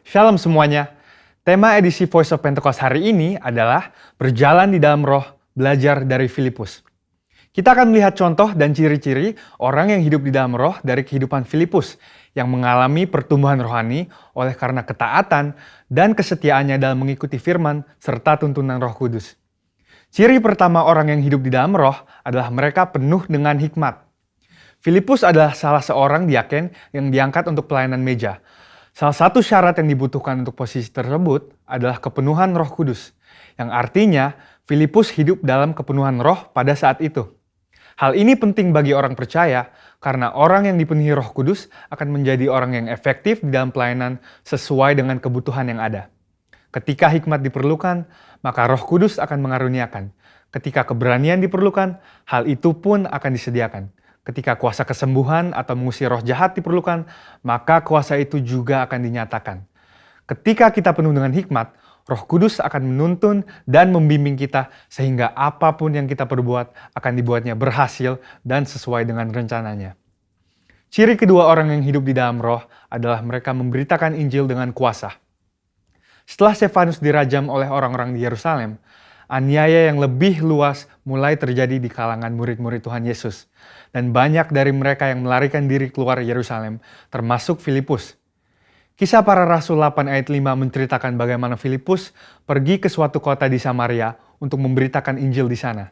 Shalom semuanya. Tema edisi Voice of Pentecost hari ini adalah berjalan di dalam roh, belajar dari Filipus. Kita akan melihat contoh dan ciri-ciri orang yang hidup di dalam roh dari kehidupan Filipus yang mengalami pertumbuhan rohani oleh karena ketaatan dan kesetiaannya dalam mengikuti firman serta tuntunan Roh Kudus. Ciri pertama orang yang hidup di dalam roh adalah mereka penuh dengan hikmat. Filipus adalah salah seorang diaken yang diangkat untuk pelayanan meja. Salah satu syarat yang dibutuhkan untuk posisi tersebut adalah kepenuhan Roh Kudus, yang artinya Filipus hidup dalam kepenuhan roh pada saat itu. Hal ini penting bagi orang percaya karena orang yang dipenuhi Roh Kudus akan menjadi orang yang efektif di dalam pelayanan sesuai dengan kebutuhan yang ada. Ketika hikmat diperlukan, maka Roh Kudus akan mengaruniakan. Ketika keberanian diperlukan, hal itu pun akan disediakan. Ketika kuasa kesembuhan atau mengusir roh jahat diperlukan, maka kuasa itu juga akan dinyatakan. Ketika kita penuh dengan hikmat, Roh Kudus akan menuntun dan membimbing kita sehingga apapun yang kita perbuat akan dibuatnya berhasil dan sesuai dengan rencananya. Ciri kedua orang yang hidup di dalam roh adalah mereka memberitakan Injil dengan kuasa. Setelah Stefanus dirajam oleh orang-orang di Yerusalem, aniaya yang lebih luas mulai terjadi di kalangan murid-murid Tuhan Yesus. Dan banyak dari mereka yang melarikan diri keluar Yerusalem, termasuk Filipus. Kisah para Rasul 8 ayat 5 menceritakan bagaimana Filipus pergi ke suatu kota di Samaria untuk memberitakan Injil di sana.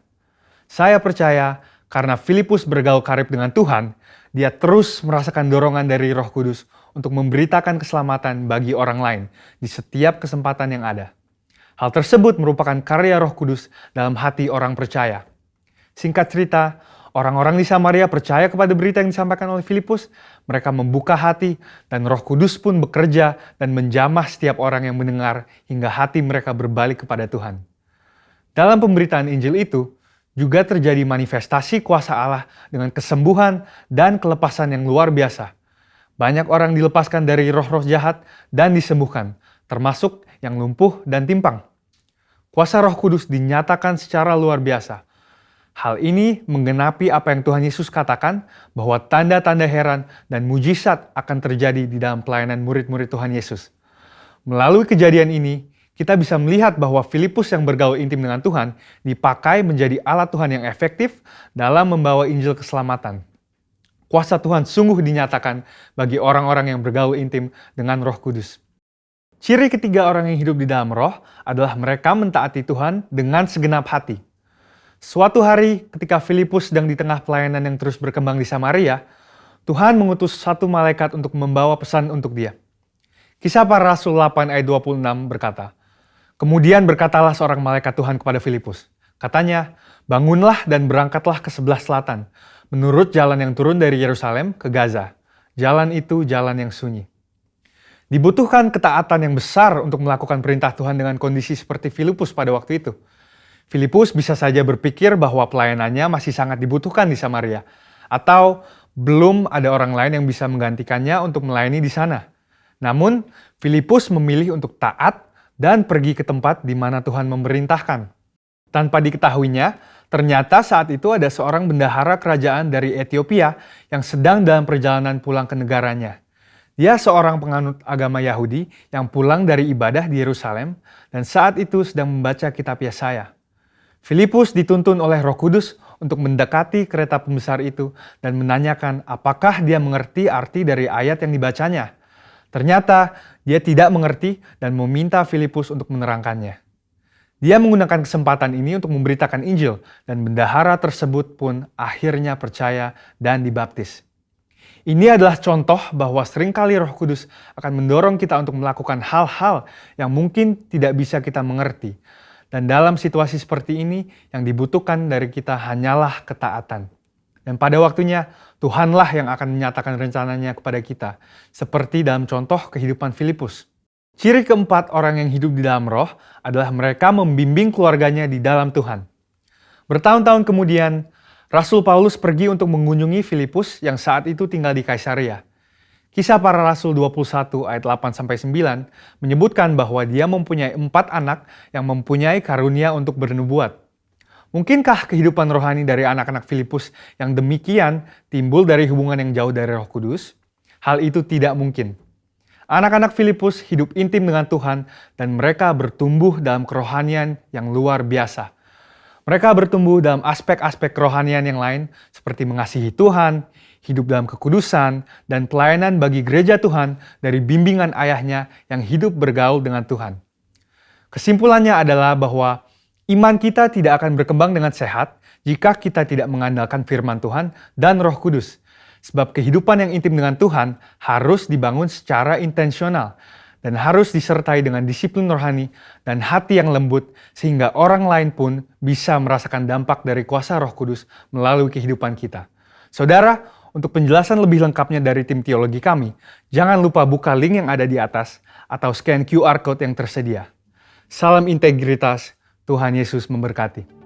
Saya percaya karena Filipus bergaul karib dengan Tuhan, dia terus merasakan dorongan dari Roh Kudus untuk memberitakan keselamatan bagi orang lain di setiap kesempatan yang ada. Hal tersebut merupakan karya Roh Kudus dalam hati orang percaya. Singkat cerita, orang-orang di Samaria percaya kepada berita yang disampaikan oleh Filipus. Mereka membuka hati dan Roh Kudus pun bekerja dan menjamah setiap orang yang mendengar hingga hati mereka berbalik kepada Tuhan. Dalam pemberitaan Injil itu, juga terjadi manifestasi kuasa Allah dengan kesembuhan dan kelepasan yang luar biasa. Banyak orang dilepaskan dari roh-roh jahat dan disembuhkan, termasuk yang lumpuh dan timpang. Kuasa Roh Kudus dinyatakan secara luar biasa. Hal ini menggenapi apa yang Tuhan Yesus katakan bahwa tanda-tanda heran dan mujizat akan terjadi di dalam pelayanan murid-murid Tuhan Yesus. Melalui kejadian ini, kita bisa melihat bahwa Filipus yang bergaul intim dengan Tuhan dipakai menjadi alat Tuhan yang efektif dalam membawa Injil keselamatan. Kuasa Tuhan sungguh dinyatakan bagi orang-orang yang bergaul intim dengan Roh Kudus. Ciri ketiga orang yang hidup di dalam roh adalah mereka mentaati Tuhan dengan segenap hati. Suatu hari ketika Filipus sedang di tengah pelayanan yang terus berkembang di Samaria, Tuhan mengutus satu malaikat untuk membawa pesan untuk dia. Kisah para Rasul 8 ayat 26 berkata, "Kemudian berkatalah seorang malaikat Tuhan kepada Filipus. Katanya, bangunlah dan berangkatlah ke sebelah selatan, menurut jalan yang turun dari Yerusalem ke Gaza. Jalan itu jalan yang sunyi." Dibutuhkan ketaatan yang besar untuk melakukan perintah Tuhan dengan kondisi seperti Filipus pada waktu itu. Filipus bisa saja berpikir bahwa pelayanannya masih sangat dibutuhkan di Samaria, atau belum ada orang lain yang bisa menggantikannya untuk melayani di sana. Namun, Filipus memilih untuk taat dan pergi ke tempat di mana Tuhan memerintahkan. Tanpa diketahuinya, ternyata saat itu ada seorang bendahara kerajaan dari Ethiopia yang sedang dalam perjalanan pulang ke negaranya. Dia seorang penganut agama Yahudi yang pulang dari ibadah di Yerusalem dan saat itu sedang membaca kitab Yesaya. Filipus dituntun oleh Roh Kudus untuk mendekati kereta pembesar itu dan menanyakan apakah dia mengerti arti dari ayat yang dibacanya. Ternyata dia tidak mengerti dan meminta Filipus untuk menerangkannya. Dia menggunakan kesempatan ini untuk memberitakan Injil dan bendahara tersebut pun akhirnya percaya dan dibaptis. Ini adalah contoh bahwa seringkali Roh Kudus akan mendorong kita untuk melakukan hal-hal yang mungkin tidak bisa kita mengerti. Dan dalam situasi seperti ini, yang dibutuhkan dari kita hanyalah ketaatan. Dan pada waktunya, Tuhanlah yang akan menyatakan rencananya kepada kita, seperti dalam contoh kehidupan Filipus. Ciri keempat orang yang hidup di dalam roh adalah mereka membimbing keluarganya di dalam Tuhan. Bertahun-tahun kemudian, Rasul Paulus pergi untuk mengunjungi Filipus yang saat itu tinggal di Kaisaria. Kisah para Rasul 21 ayat 8-9 menyebutkan bahwa dia mempunyai 4 anak yang mempunyai karunia untuk bernubuat. Mungkinkah kehidupan rohani dari anak-anak Filipus yang demikian timbul dari hubungan yang jauh dari Roh Kudus? Hal itu tidak mungkin. Anak-anak Filipus hidup intim dengan Tuhan dan mereka bertumbuh dalam kerohanian yang luar biasa. Mereka bertumbuh dalam aspek-aspek kerohanian yang lain seperti mengasihi Tuhan, hidup dalam kekudusan, dan pelayanan bagi gereja Tuhan dari bimbingan ayahnya yang hidup bergaul dengan Tuhan. Kesimpulannya adalah bahwa iman kita tidak akan berkembang dengan sehat jika kita tidak mengandalkan firman Tuhan dan Roh Kudus. Sebab kehidupan yang intim dengan Tuhan harus dibangun secara intensional dan harus disertai dengan disiplin rohani dan hati yang lembut sehingga orang lain pun bisa merasakan dampak dari kuasa Roh Kudus melalui kehidupan kita. Saudara, untuk penjelasan lebih lengkapnya dari tim teologi kami, jangan lupa buka link yang ada di atas atau scan QR Code yang tersedia. Salam integritas, Tuhan Yesus memberkati.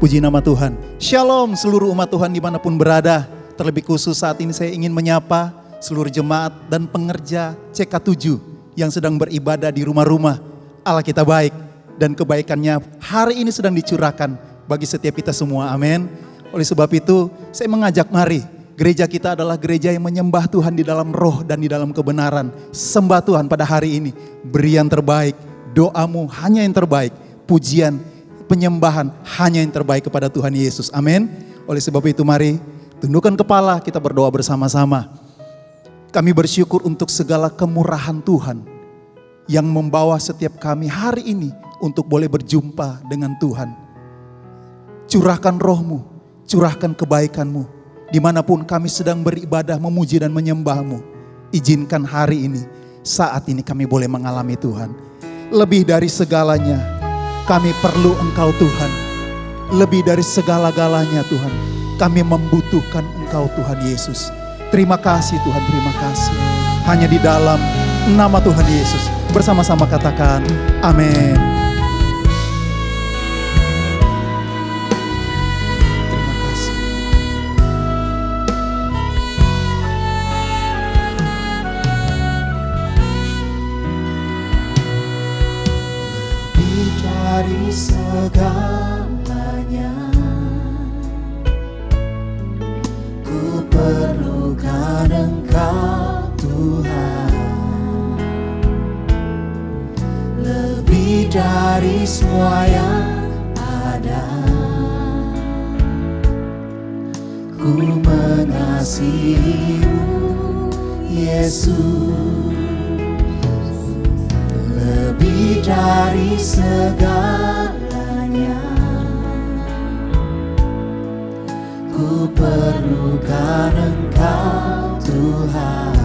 Puji nama Tuhan. Shalom seluruh umat Tuhan dimanapun berada. Terlebih khusus saat ini saya ingin menyapa seluruh jemaat dan pengerja CK7 yang sedang beribadah di rumah-rumah. Allah kita baik dan kebaikannya hari ini sedang dicurahkan bagi setiap kita semua. Amin. Oleh sebab itu saya mengajak mari Gereja kita adalah gereja yang menyembah Tuhan di dalam roh dan di dalam kebenaran. Sembah Tuhan pada hari ini. Beri yang terbaik. Doamu hanya yang terbaik. Pujian, penyembahan hanya yang terbaik kepada Tuhan Yesus. Amin. Oleh sebab itu mari tundukkan kepala, kita berdoa bersama-sama. Kami bersyukur untuk segala kemurahan Tuhan yang membawa setiap kami hari ini untuk boleh berjumpa dengan Tuhan. Curahkan roh-Mu, curahkan kebaikan-Mu. Dimanapun kami sedang beribadah, memuji dan menyembah-Mu. Izinkan hari ini, saat ini kami boleh mengalami Tuhan. Lebih dari segalanya, kami perlu Engkau Tuhan. Lebih dari segala-galanya Tuhan, kami membutuhkan Engkau Tuhan Yesus. Terima kasih Tuhan, terima kasih. Hanya di dalam nama Tuhan Yesus. Bersama-sama katakan, amin. Terima kasih. Lebih dari segalanya, ku perlukan Engkau Tuhan. Lebih dari semua yang ada, ku mengasihi-Mu Yesus. Lebih dari segalanya, ku perlukan Engkau Tuhan.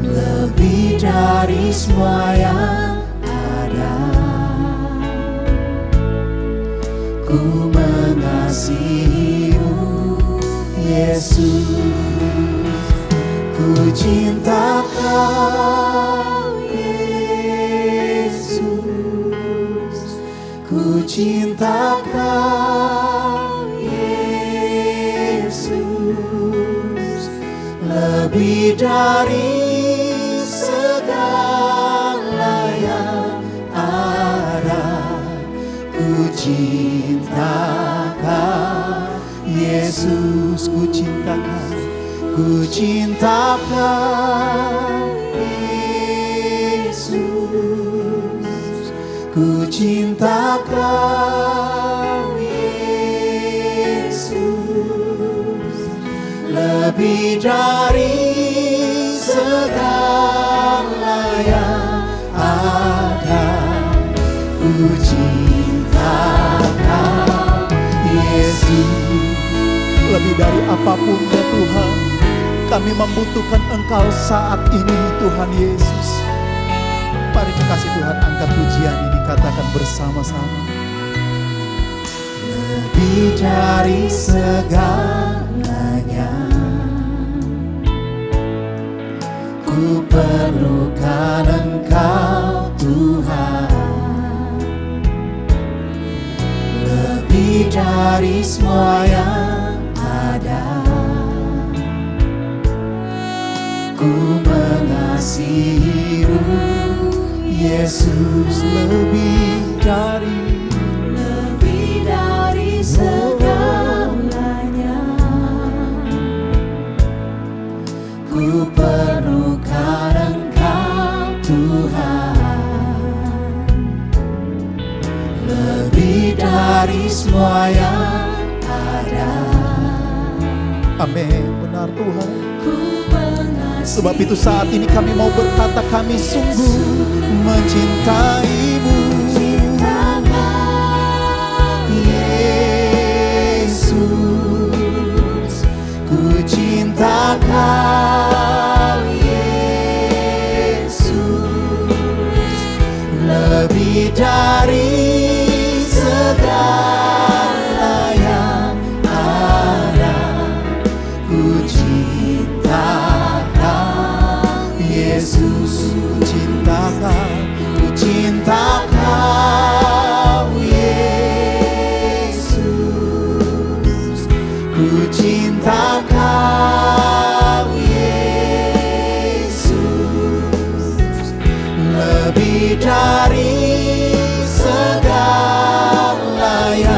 Lebih dari semua yang ada, ku mengasihi-Mu Yesus. Ku cinta Kau Yesus, ku cinta Kau Yesus. Lebih dari segala yang ada, ku cinta Kau Yesus, ku cinta Kau. Ku cinta Kau Yesus, ku cinta Kau Yesus. Lebih dari segala yang ada, ku cinta Kau Yesus. Lebih dari apapun ya Tuhan, kami membutuhkan Engkau saat ini Tuhan Yesus. Mari kekasih Tuhan angkat pujian ini, katakan bersama-sama. Lebih dari segalanya, ku perlukan Engkau Tuhan. Lebih dari semua yang ada, ku mengasihi-Mu Yesus. Lebih dari segalanya, ku perlukan Engkau Tuhan. Lebih dari semua yang ada. Amin, benar Tuhan. Ku Sebab itu saat ini kami mau berkata, kami sungguh mencintai-Mu Yesus. Ku cinta Kau Yesus. Lebih dari segala yang ada, ku cinta Yesus. Ku cinta Kau, Ku cinta Kau Yesus. Ku cinta Kau Yesus. Lebih dari segala yang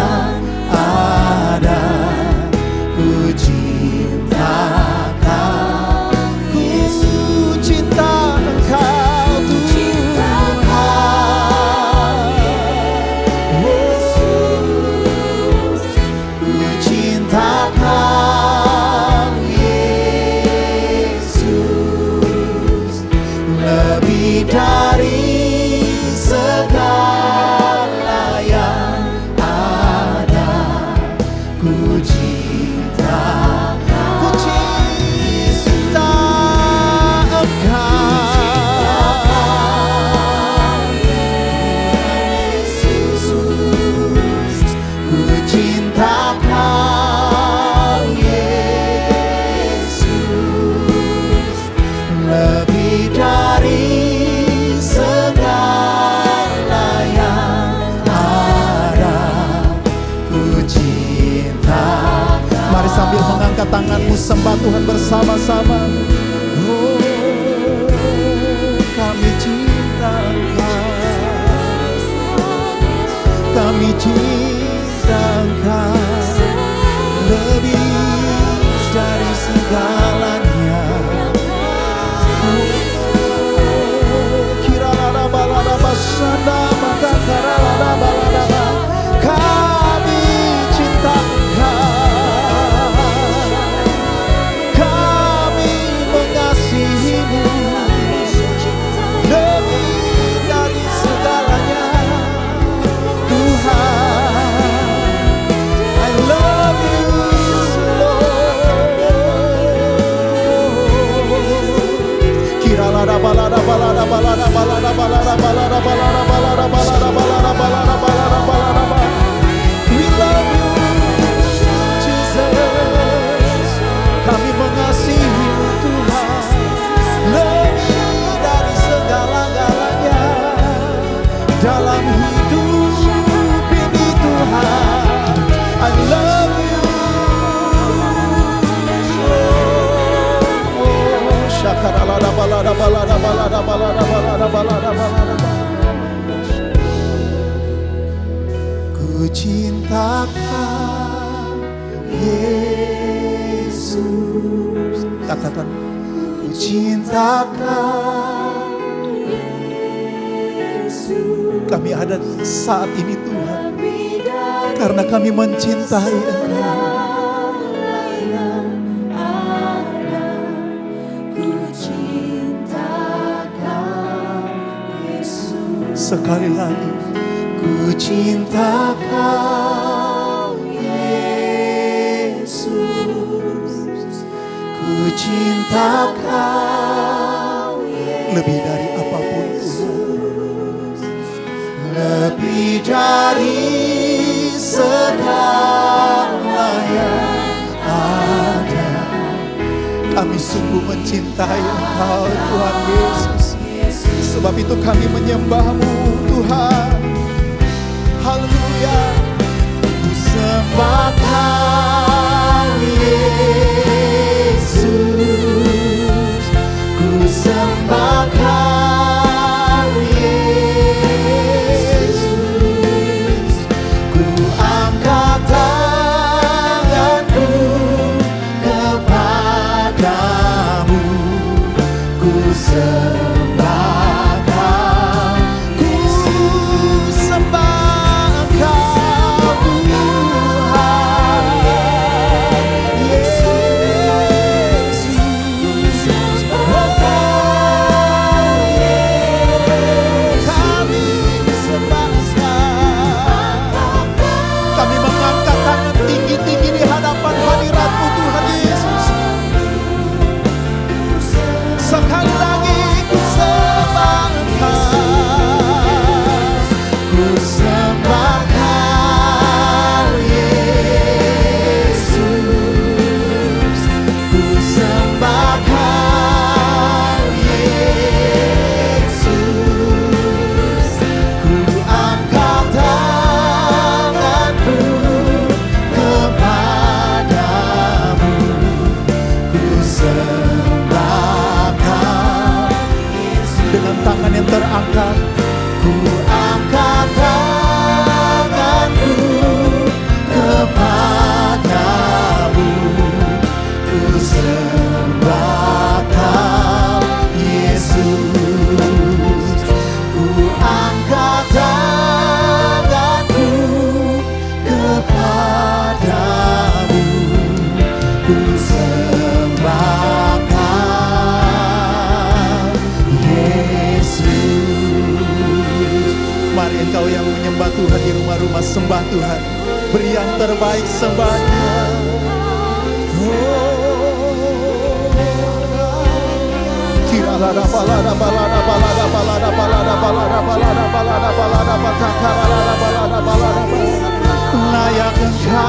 sembah Tuhan bersama-sama. Oh, kami cinta Engkau, kami cinta Engkau lebih dari segalanya. Kiralada balada basanda maka karalada balada, kami cinta Engkau, kami mengasihimu lebih dari segalanya. Tuhan, I love you Lord. Kiralada balada balada balada balada balada balada balada balada balada balada balada balada balada. We love you Jesus. Kami mengasihimu Tuhan lebih dari segala-galanya dalam hidup ini Tuhan. I love you. Oh, syakaralada balada balada balada balada balada balada balada. Ku cinta Kau Yesus. Katakan, ku cinta Kau Yesus. Kami ada saat ini Tuhan karena kami mencintai Engkau. Sekali lagi, ku cinta Kau Yesus, ku cinta Kau lebih dari apapun Tuhan, lebih dari segala yang ada. Kami sungguh mencintai Engkau Tuhan Yesus. Sebab itu kami menyembah-Mu Tuhan. Haleluya. Ku sembah Kau Yesus, ku sembah Kau Yesus, ku angkat tanganku kepadamu, ku sembah terangkat, ku angkat tanganku kepadamu, ku sembah Kau Yesus, ku angkat tanganku kepadamu, ku sembah Kau Yesus. Mari engkau yang menyembah Tuhan di rumah-rumah, sembah Tuhan. Beri yang terbaik sembahnya. Kiralada balada balada balada balada balada balada balada balada balada balada balada balada. Layak Engkau,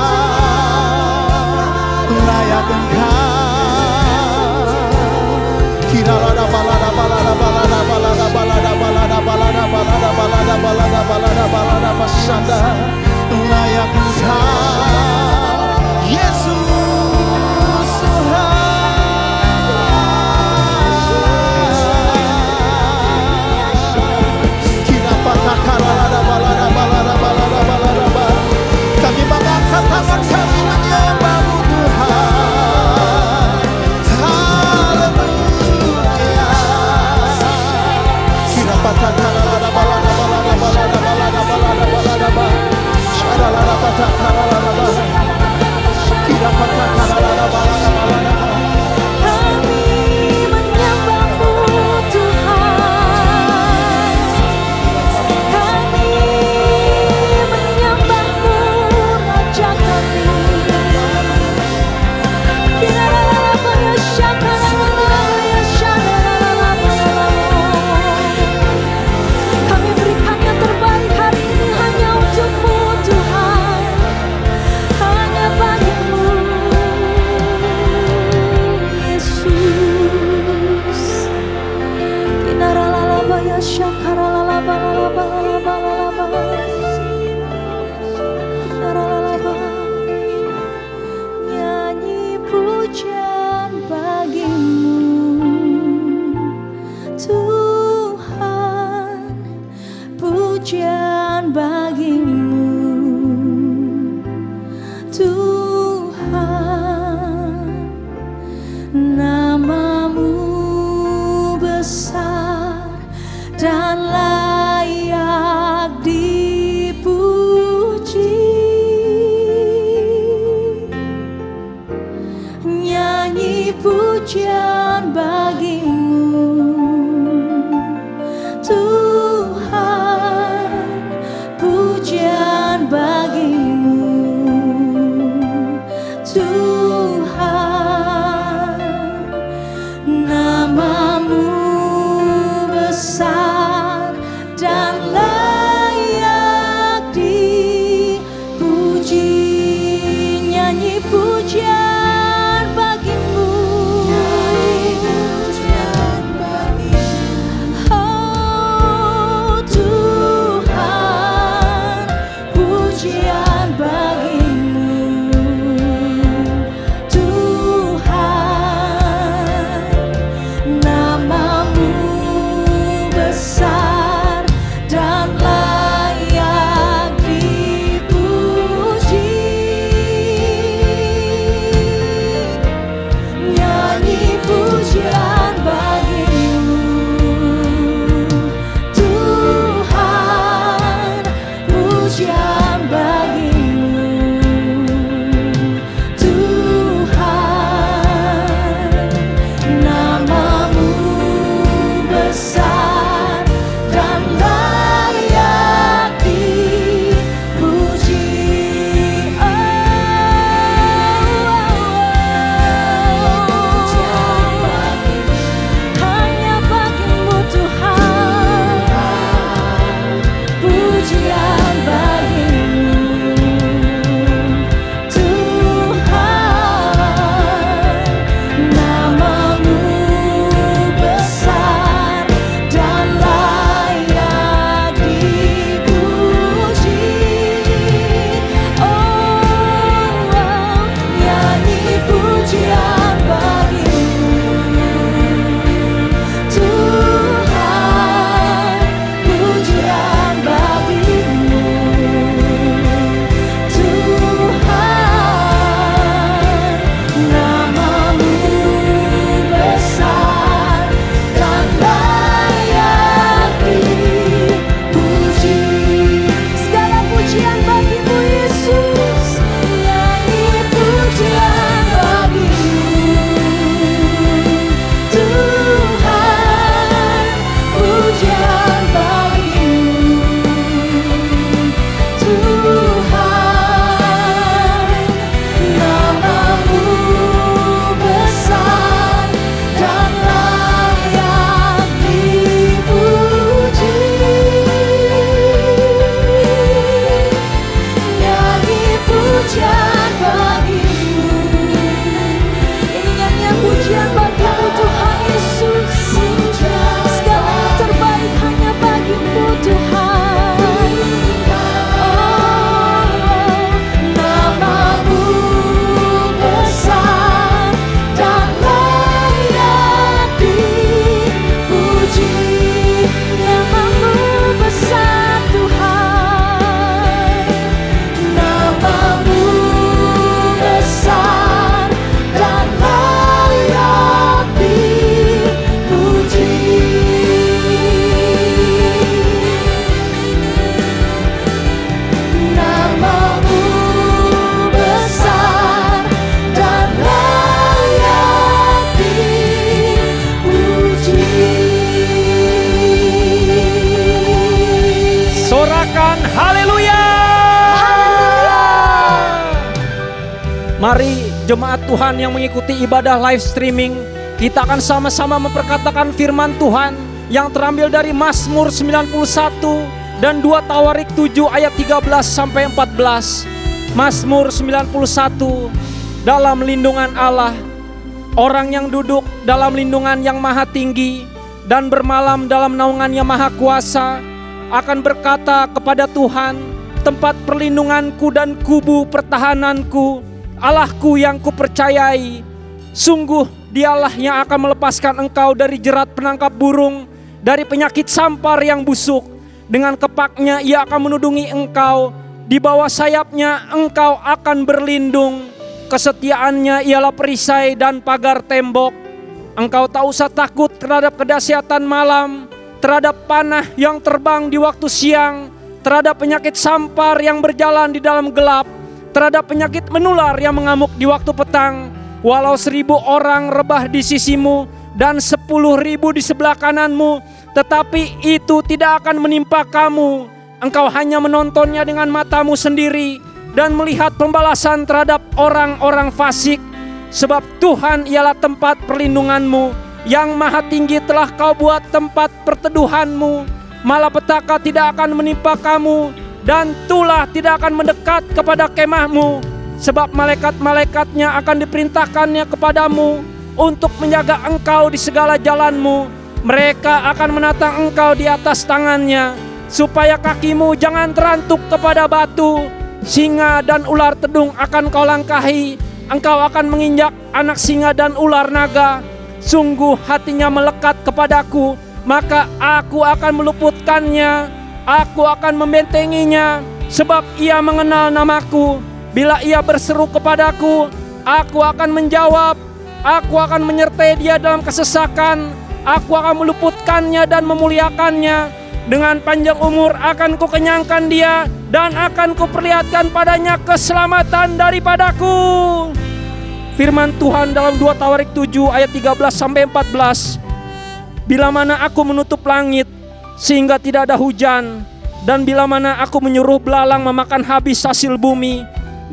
layak Engkau. Kiralada balada balada balada balada balada balada balada balada balada balada balada balada basanda. Layak Engkau Yesus Tuhan. pujian bagimu, Tuhan. Namamu besar dan layak dipuji. Nyanyi pujian bagimu, Tuhan. Pujian bagimu, Tuhan. Namamu besar dan layak dipuji. Hanya bagimu, Tuhan. Pujian bagimu, Tuhan. Namamu besar dan layak dipuji. Nyanyi pujian bagimu, Tuhan. Pujian bagimu, Tuhan. Namamu besar dan layak dipuji. Segala pujian bagimu, Yesus. Nyanyi pujian bagimu, Tuhan. Pujian bagimu, Tuhan. Namamu besar dan layak dipuji. Nyanyi pujian bagimu. Ini nyanyian pujian bagimu, Tuhan Yesus. Segala yang terbaik hanya bagimu, Tuhan. Namamu besar dan layak dipuji. Namamu besar, Tuhan. Namamu besar dan layak dipuji. Namamu besar dan layak dipuji. Sorakan haleluya. Mari jemaat Tuhan yang mengikuti ibadah live streaming, kita akan sama-sama memperkatakan firman Tuhan yang terambil dari Mazmur 91 dan 2 Tawarik 7 ayat 13 sampai 14. Mazmur 91, dalam lindungan Allah, orang yang duduk dalam lindungan yang maha tinggi dan bermalam dalam naungan yang maha kuasa akan berkata kepada Tuhan, tempat perlindunganku dan kubu pertahananku, Allahku yang kupercayai. Sungguh dialah yang akan melepaskan engkau dari jerat penangkap burung, dari penyakit sampar yang busuk. Dengan kepaknya ia akan menudungi engkau, di bawah sayapnya engkau akan berlindung. Kesetiaannya ialah perisai dan pagar tembok. Engkau tak usah takut terhadap kedahsyatan malam, terhadap panah yang terbang di waktu siang, terhadap penyakit sampar yang berjalan di dalam gelap, terhadap penyakit menular yang mengamuk di waktu petang. Walau 1000 orang rebah di sisimu dan 10.000 di sebelah kananmu, tetapi itu tidak akan menimpa kamu. Engkau hanya menontonnya dengan matamu sendiri dan melihat pembalasan terhadap orang-orang fasik. Sebab Tuhan ialah tempat perlindunganmu, yang maha tinggi telah kau buat tempat perteduhanmu. Malapetaka tidak akan menimpa kamu, dan tulah tidak akan mendekat kepada kemahmu. Sebab malaikat-malaikatnya akan diperintahkannya kepadamu untuk menjaga engkau di segala jalanmu. Mereka akan menatang engkau di atas tangannya, supaya kakimu jangan terantuk kepada batu. singa dan ular tedung akan kau langkahi. Engkau akan menginjak anak singa dan ular naga. Sungguh hatinya melekat kepadaku, maka aku akan meluputkannya. Aku akan membentenginya, sebab ia mengenal namaku. Bila ia berseru kepadaku, aku akan menjawab. Aku akan menyertai dia dalam kesesakan. Aku akan meluputkannya dan memuliakannya. Dengan panjang umur akan kukenyangkan dia, dan akan kuperlihatkan padanya keselamatan daripadaku. Firman Tuhan dalam 2 Tawarik 7 ayat 13-14. Bila mana aku menutup langit sehingga tidak ada hujan, dan bila mana aku menyuruh belalang memakan habis hasil bumi,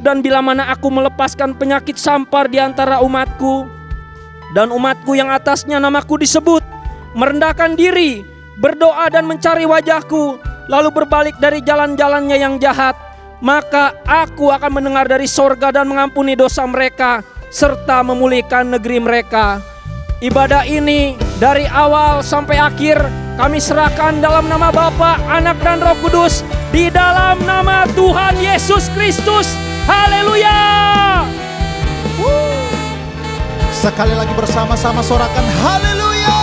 dan bila mana aku melepaskan penyakit sampar di antara umatku, dan umatku yang atasnya namaku disebut, merendahkan diri, berdoa dan mencari wajahku, lalu berbalik dari jalan-jalannya yang jahat, maka aku akan mendengar dari sorga dan mengampuni dosa mereka, serta memulihkan negeri mereka. Ibadah ini dari awal sampai akhir kami serahkan dalam nama Bapa, Anak dan Roh Kudus, di dalam nama Tuhan Yesus Kristus. Haleluya. Sekali lagi bersama-sama sorakan haleluya.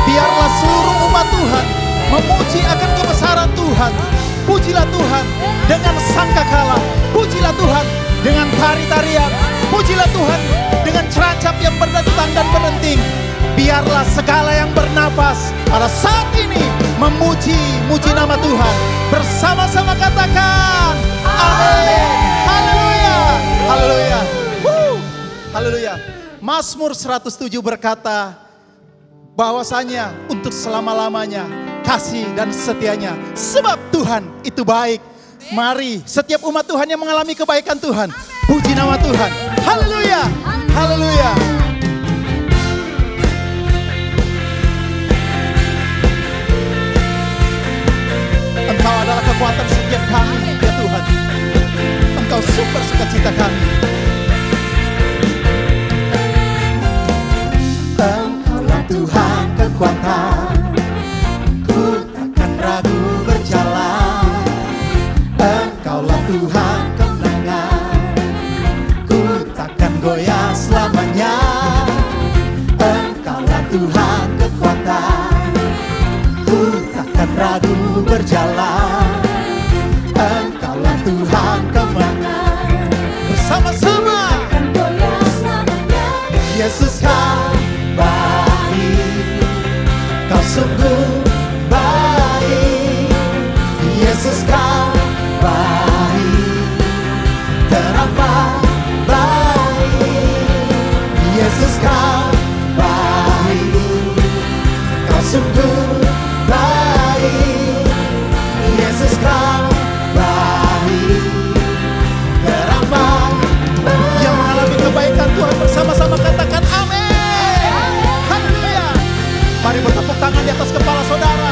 Biarlah seluruh umat Tuhan memuji akan kebesaran Tuhan. Pujilah Tuhan dengan sangkakala. Pujilah Tuhan dengan tari-tarian. Pujilah Tuhan dengan ceracap yang berdetak dan berhenting. Biarlah segala yang bernafas pada saat ini memuji nama Tuhan. Bersama-sama katakan amin. Haleluya. Haleluya. Haleluya. Mazmur 107 berkata bahwasanya untuk selama-lamanya kasih dan setianya, sebab Tuhan itu baik. Mari setiap umat Tuhan yang mengalami kebaikan Tuhan, puji nama Tuhan. Haleluya. Haleluya. Engkau adalah kekuatan setiap kami, ya Tuhan. Engkau sumber sukacita kami. Engkaulah Tuhan kekuatan, ku takkan ragu berjalan. Engkaulah Tuhan kemenangan, ku takkan goyah selamanya. Engkaulah Tuhan kekuatan, ku takkan ragu berjalan. Engkaulah Tuhan kemenangan, Bersama-sama Yesus kau baik, kau sungguh baik. Yesus kau baik, teramat baik. Yesus kau baik, kau sungguh baik. Yesus kau baik, teramat baik. yang mengalami kebaikan Tuhan, bersama-sama katakan amin. Haleluya. Mari bertepuk tangan di atas kepala saudara.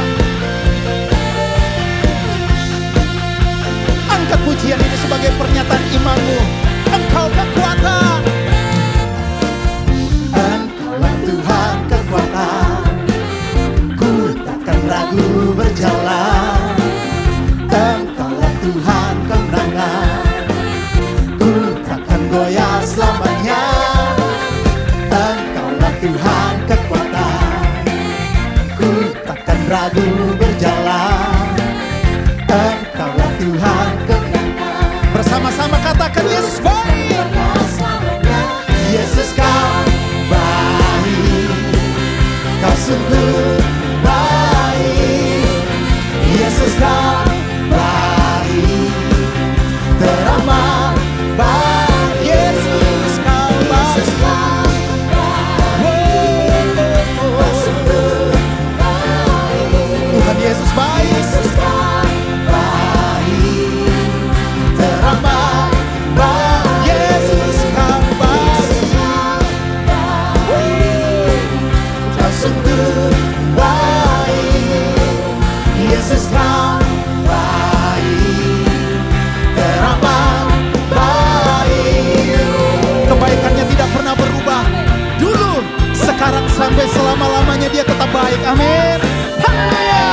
Angkat pujian ini sebagai pernyataan imanmu. Engkau kekuatan. Engkaulah Tuhan kekuatan, ku takkan ragu berjalan. Engkaulah Tuhan kemenangan, ku takkan goyah selamanya. Engkaulah Tuhan kekuatan, ku takkan ragu berjalan. Engkaulah Tuhan kemenangan, Bersama-sama katakan Yesus baik. Yesus kau baik, kau sungguh baik. Yesus kau baik, teramat baik. Yesus kau baik, kau sungguh baik. Tuhan Yesus baik. Yesus kau baik, teramat baik. Yesus kau baik. Kau sungguh baik. Yesus kau baik, teramat baik. Kebaikannya tidak pernah berubah. Dulu, sekarang, sampai selama-lamanya dia tetap baik. Amin. Haleluya.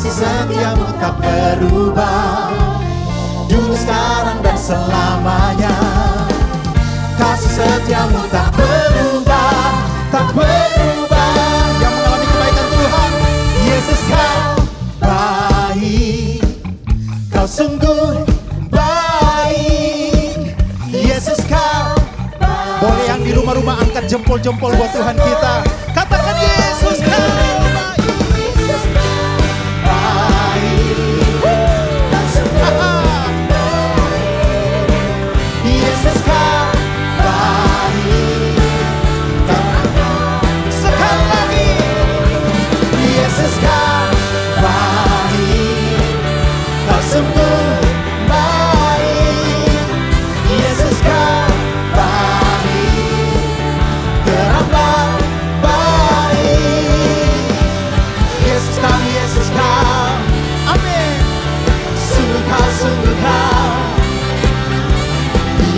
kasih setiamu tak berubah, dulu, sekarang, dan selamanya. Kasih setiamu tak berubah, tak berubah. Yang mengalami kebaikan Tuhan, Yesus kau baik, kau sungguh baik. Yesus kau baik. Boleh yang di rumah-rumah angkat jempol-jempol buat Tuhan kita. Katakan Yesus kau baik. Yesus kau baik. Sekali lagi, Yesus kau baik, kau sungguh baik. Yesus kau baik, teramat baik. Yesus kau, amin. Sungguh kau,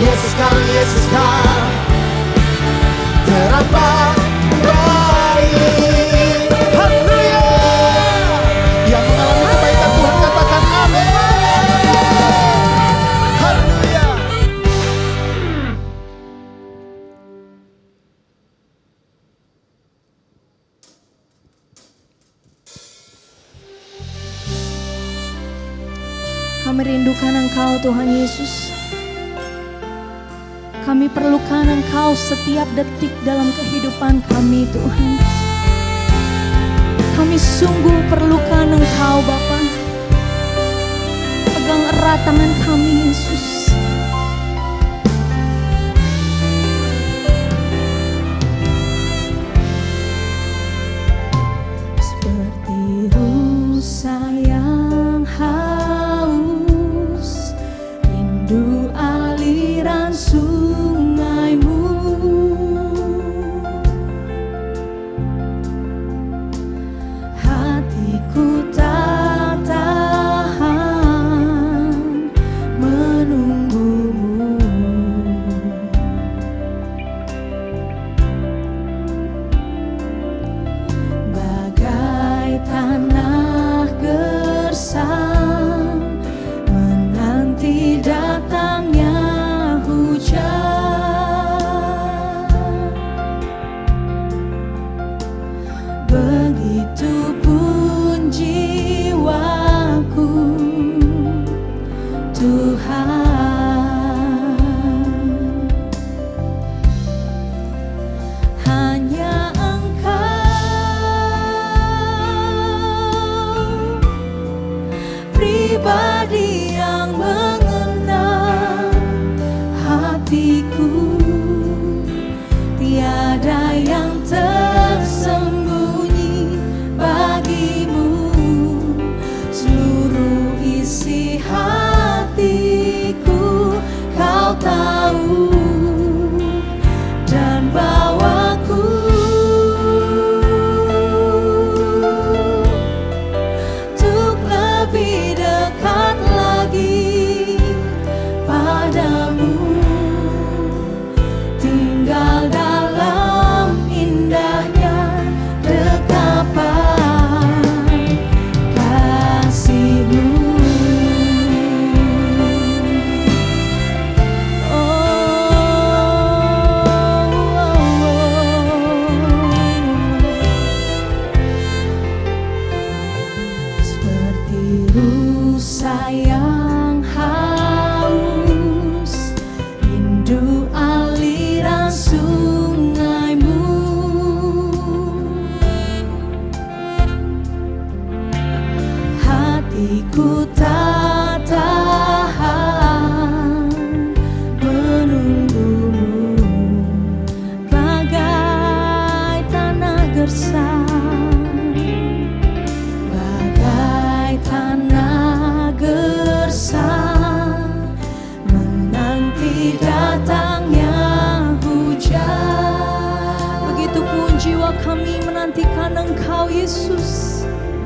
Yesus kau, teramat baik. Haleluya. Yang mengalami kebaikan Tuhan katakan amin. Haleluya. Kami rindukan Engkau Tuhan Yesus. Kami perlukan Engkau setiap detik dalam kehidupan kami Tuhan. Kami sungguh perlukan Engkau Bapa. Pegang erat tangan kami Yesus. Seperti rusa yang haus, rindu aliran sungaimu. Hatiku tak tahan menunggumu. Bagai tanah gersang menanti datangnya hujan, begitupun jiwaku Tuhan. Hanya Engkau pribadi yang mengenal hatiku, tiada yang tersembunyi bagimu. Seluruh isi hatiku Kau tahu dan bawaku untuk lebih dekat lagi padamu, tinggal dalam indahnya dekapan kasih-Mu. Seperti rusa yang haus, rindu aliran sungaimu. Hatiku tak tahan menunggumu, bagai tanah gersang, bagai tanah gersang menanti datangnya hujan. Begitupun jiwa kami menantikan Engkau Yesus.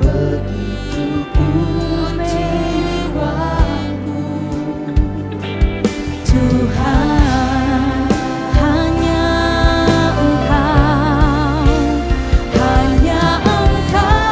Begitupun jiwaku Tuhan. Hanya Engkau, hanya Engkau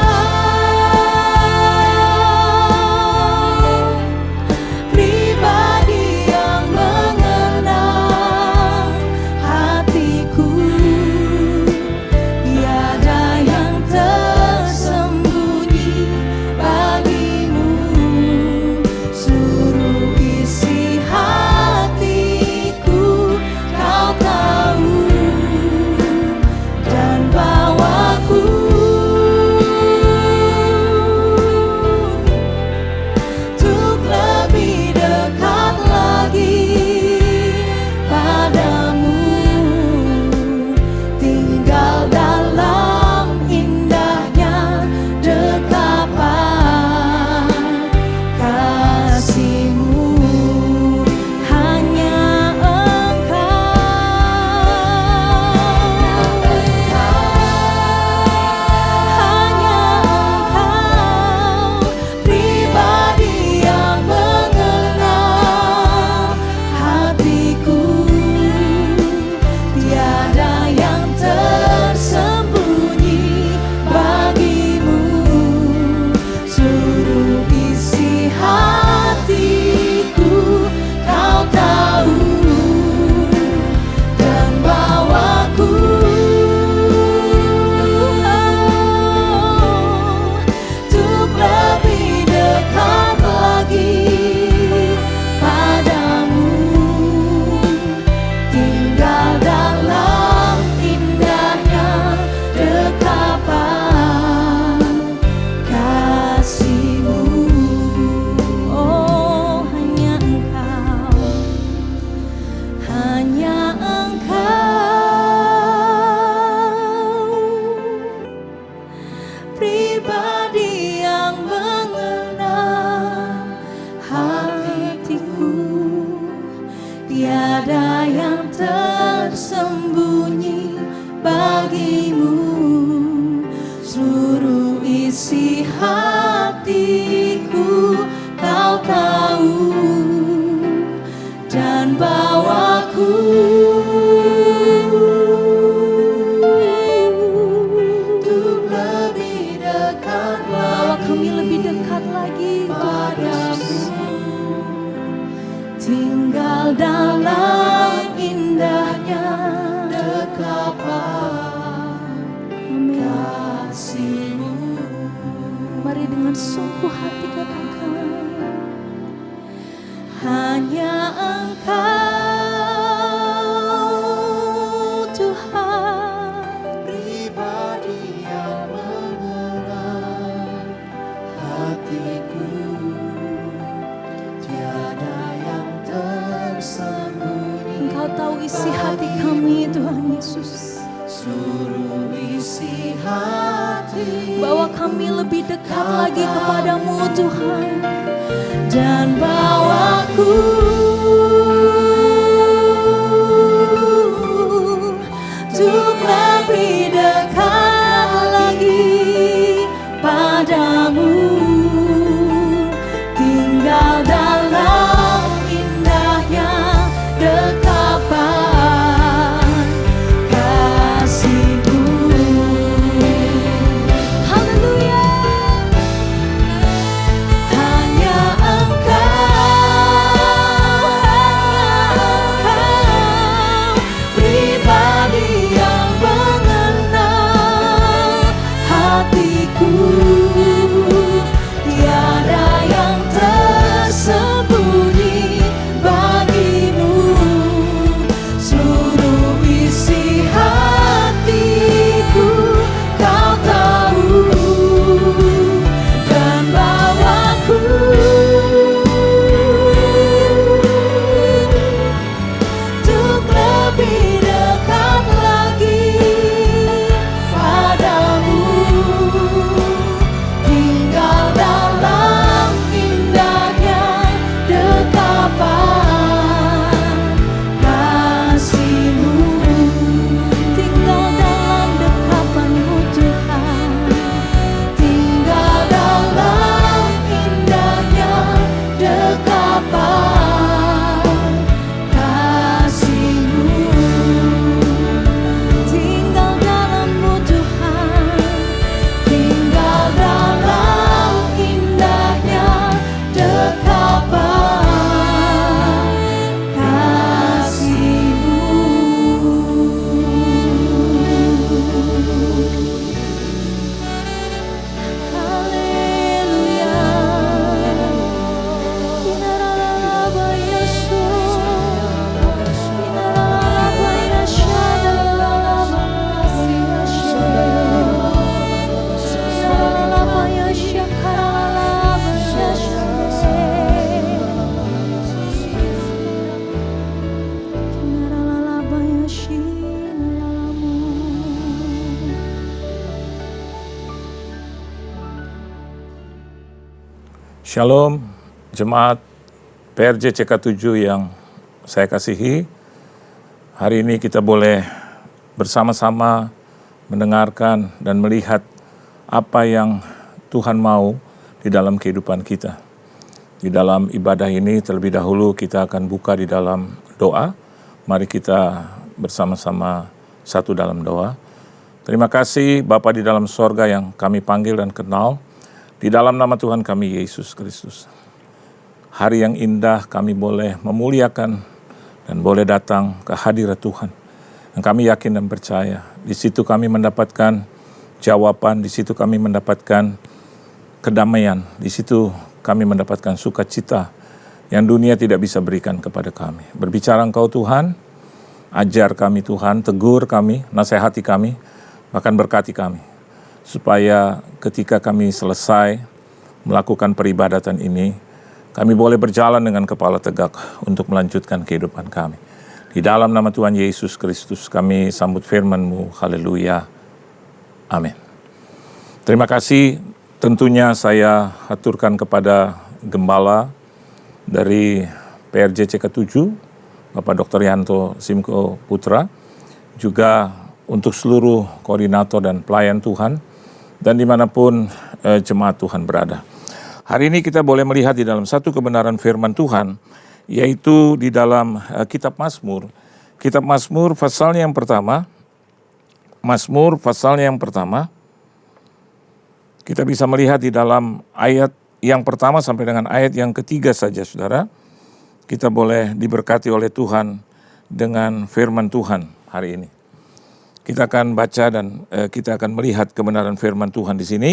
tersembunyi bagimu, seluruh isi hatiku kau tahu, dan bawaku Untuk lebih dekat bawa lagi kami lebih dekat lagi padamu, tinggal dalam indahnya dekapan Amin. kasih-Mu. Mari dengan sungguh hati katakan, hanya Engkau Tuhan, Pribadi yang mengenal hatiku, tiada yang tersembunyi. Engkau tahu isi hati kami Tuhan Yesus. Seluruh isi hati Bawa kami lebih dekat lagi kepadamu Tuhan, dan bawaku untuk lebih dekat lagi padamu, tinggal dalam indahnya dekapan kasih-Mu. Haleluya. Hanya Engkau pribadi yang mengenal hatiku, tiada yang tersembunyi bagimu, seluruh isi hatiku kau tahu, dan bawaku untuk lebih dekat lagi padamu, tinggal dalam indahnya dekapan kasih-Mu, tinggal dalam dekapan-Mu Tuhan, tinggal dalam indahnya dekapan kasih-Mu, tinggal dalam-Mu Tuhan, tinggal dalam indahnya dekapan kasih-Mu. Haleluya. Inaralaba Yesus, inaralaba Yashadalaba inaralaba Yashakaralaba inaralaba Yashinaralamu. Shalom, jemaat PRJ CK7 yang saya kasihi. Hari ini kita boleh bersama-sama mendengarkan dan melihat apa yang Tuhan mau di dalam kehidupan kita. Di dalam ibadah ini terlebih dahulu kita akan buka di dalam doa. Mari kita bersama-sama satu dalam doa. Terima kasih Bapa di dalam sorga yang kami panggil dan kenal. Di dalam nama Tuhan kami Yesus Kristus. Hari yang indah kami boleh memuliakan dan boleh datang ke hadirat Tuhan. Dan kami yakin dan percaya. Di situ kami mendapatkan jawaban, di situ kami mendapatkan kedamaian, di situ kami mendapatkan sukacita yang dunia tidak bisa berikan kepada kami. Berbicara Engkau Tuhan, ajar kami Tuhan, tegur kami, nasihati kami, bahkan berkati kami. Supaya ketika kami selesai melakukan peribadatan ini, kami boleh berjalan dengan kepala tegak untuk melanjutkan kehidupan kami. Di dalam nama Tuhan Yesus Kristus kami sambut firman-Mu. Haleluya. Amin. Terima kasih. Tentunya saya haturkan kepada Gembala dari PRJ CK7, Bapak Dr. Yanto Simko Putra, juga untuk seluruh koordinator dan pelayan Tuhan, dan dimanapun jemaat Tuhan berada. Hari ini kita boleh melihat di dalam satu kebenaran firman Tuhan, yaitu di dalam kitab Mazmur. Kitab Mazmur pasalnya yang pertama, Mazmur pasalnya yang pertama, kita bisa melihat di dalam ayat yang pertama sampai dengan ayat yang ketiga saja, saudara. Kita boleh diberkati oleh Tuhan dengan firman Tuhan hari ini. Kita akan baca dan kita akan melihat kebenaran firman Tuhan di sini.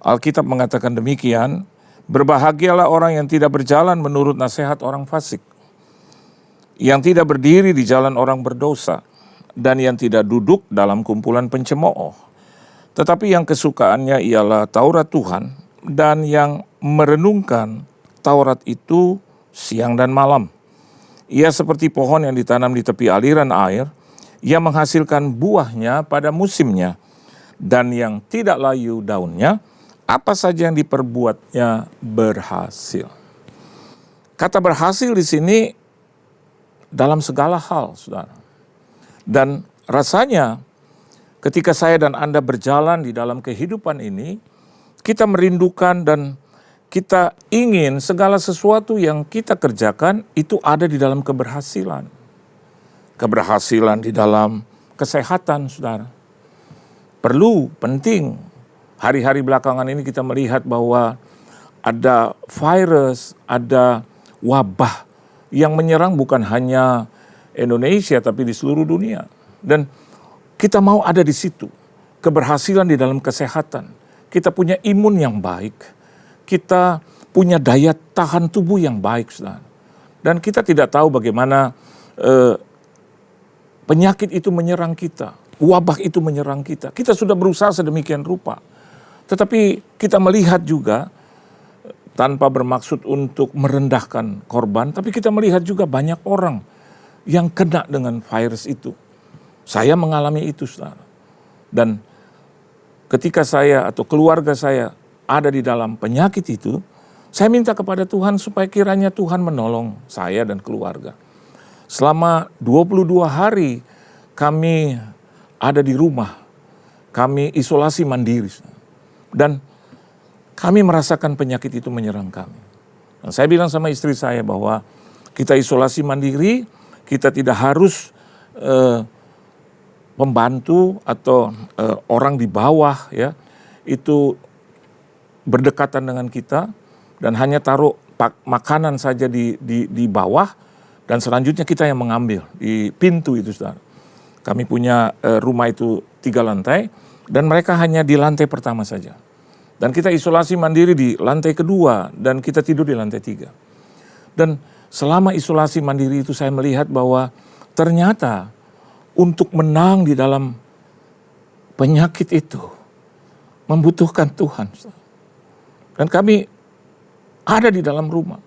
Alkitab mengatakan demikian, berbahagialah orang yang tidak berjalan menurut nasihat orang fasik, yang tidak berdiri di jalan orang berdosa, dan yang tidak duduk dalam kumpulan pencemooh. Tetapi yang kesukaannya ialah Taurat Tuhan, dan yang merenungkan Taurat itu siang dan malam. Ia seperti pohon yang ditanam di tepi aliran air, ia menghasilkan buahnya pada musimnya, dan yang tidak layu daunnya, apa saja yang diperbuatnya berhasil. Kata berhasil di sini dalam segala hal, saudara. Dan rasanya ketika saya dan Anda berjalan di dalam kehidupan ini, kita merindukan dan kita ingin segala sesuatu yang kita kerjakan itu ada di dalam keberhasilan. Keberhasilan di dalam kesehatan, saudara. Perlu, penting. Hari-hari belakangan ini kita melihat bahwa ada virus, ada wabah yang menyerang bukan hanya Indonesia tapi di seluruh dunia. Dan kita mau ada di situ. Keberhasilan di dalam kesehatan. Kita punya imun yang baik. Kita punya daya tahan tubuh yang baik, saudara. Dan kita tidak tahu bagaimana penyakit itu menyerang kita. Wabah itu menyerang kita. Kita sudah berusaha sedemikian rupa. Tetapi kita melihat juga, tanpa bermaksud untuk merendahkan korban, tapi kita melihat juga banyak orang yang kena dengan virus itu. Saya mengalami itu, saudara. Dan ketika saya atau keluarga saya ada di dalam penyakit itu, saya minta kepada Tuhan supaya kiranya Tuhan menolong saya dan keluarga. Selama 22 hari kami ada di rumah, kami isolasi mandiri. Dan kami merasakan penyakit itu menyerang kami. Dan saya bilang sama istri saya bahwa kita isolasi mandiri, kita tidak harus membantu atau orang di bawah ya itu berdekatan dengan kita dan hanya taruh makanan saja di bawah dan selanjutnya kita yang mengambil di pintu itu, saudara. Kami punya rumah itu 3 lantai dan mereka hanya di lantai pertama saja. Dan kita isolasi mandiri di lantai kedua dan kita tidur di lantai 3. Dan selama isolasi mandiri itu saya melihat bahwa ternyata untuk menang di dalam penyakit itu membutuhkan Tuhan. Dan kami ada di dalam rumah.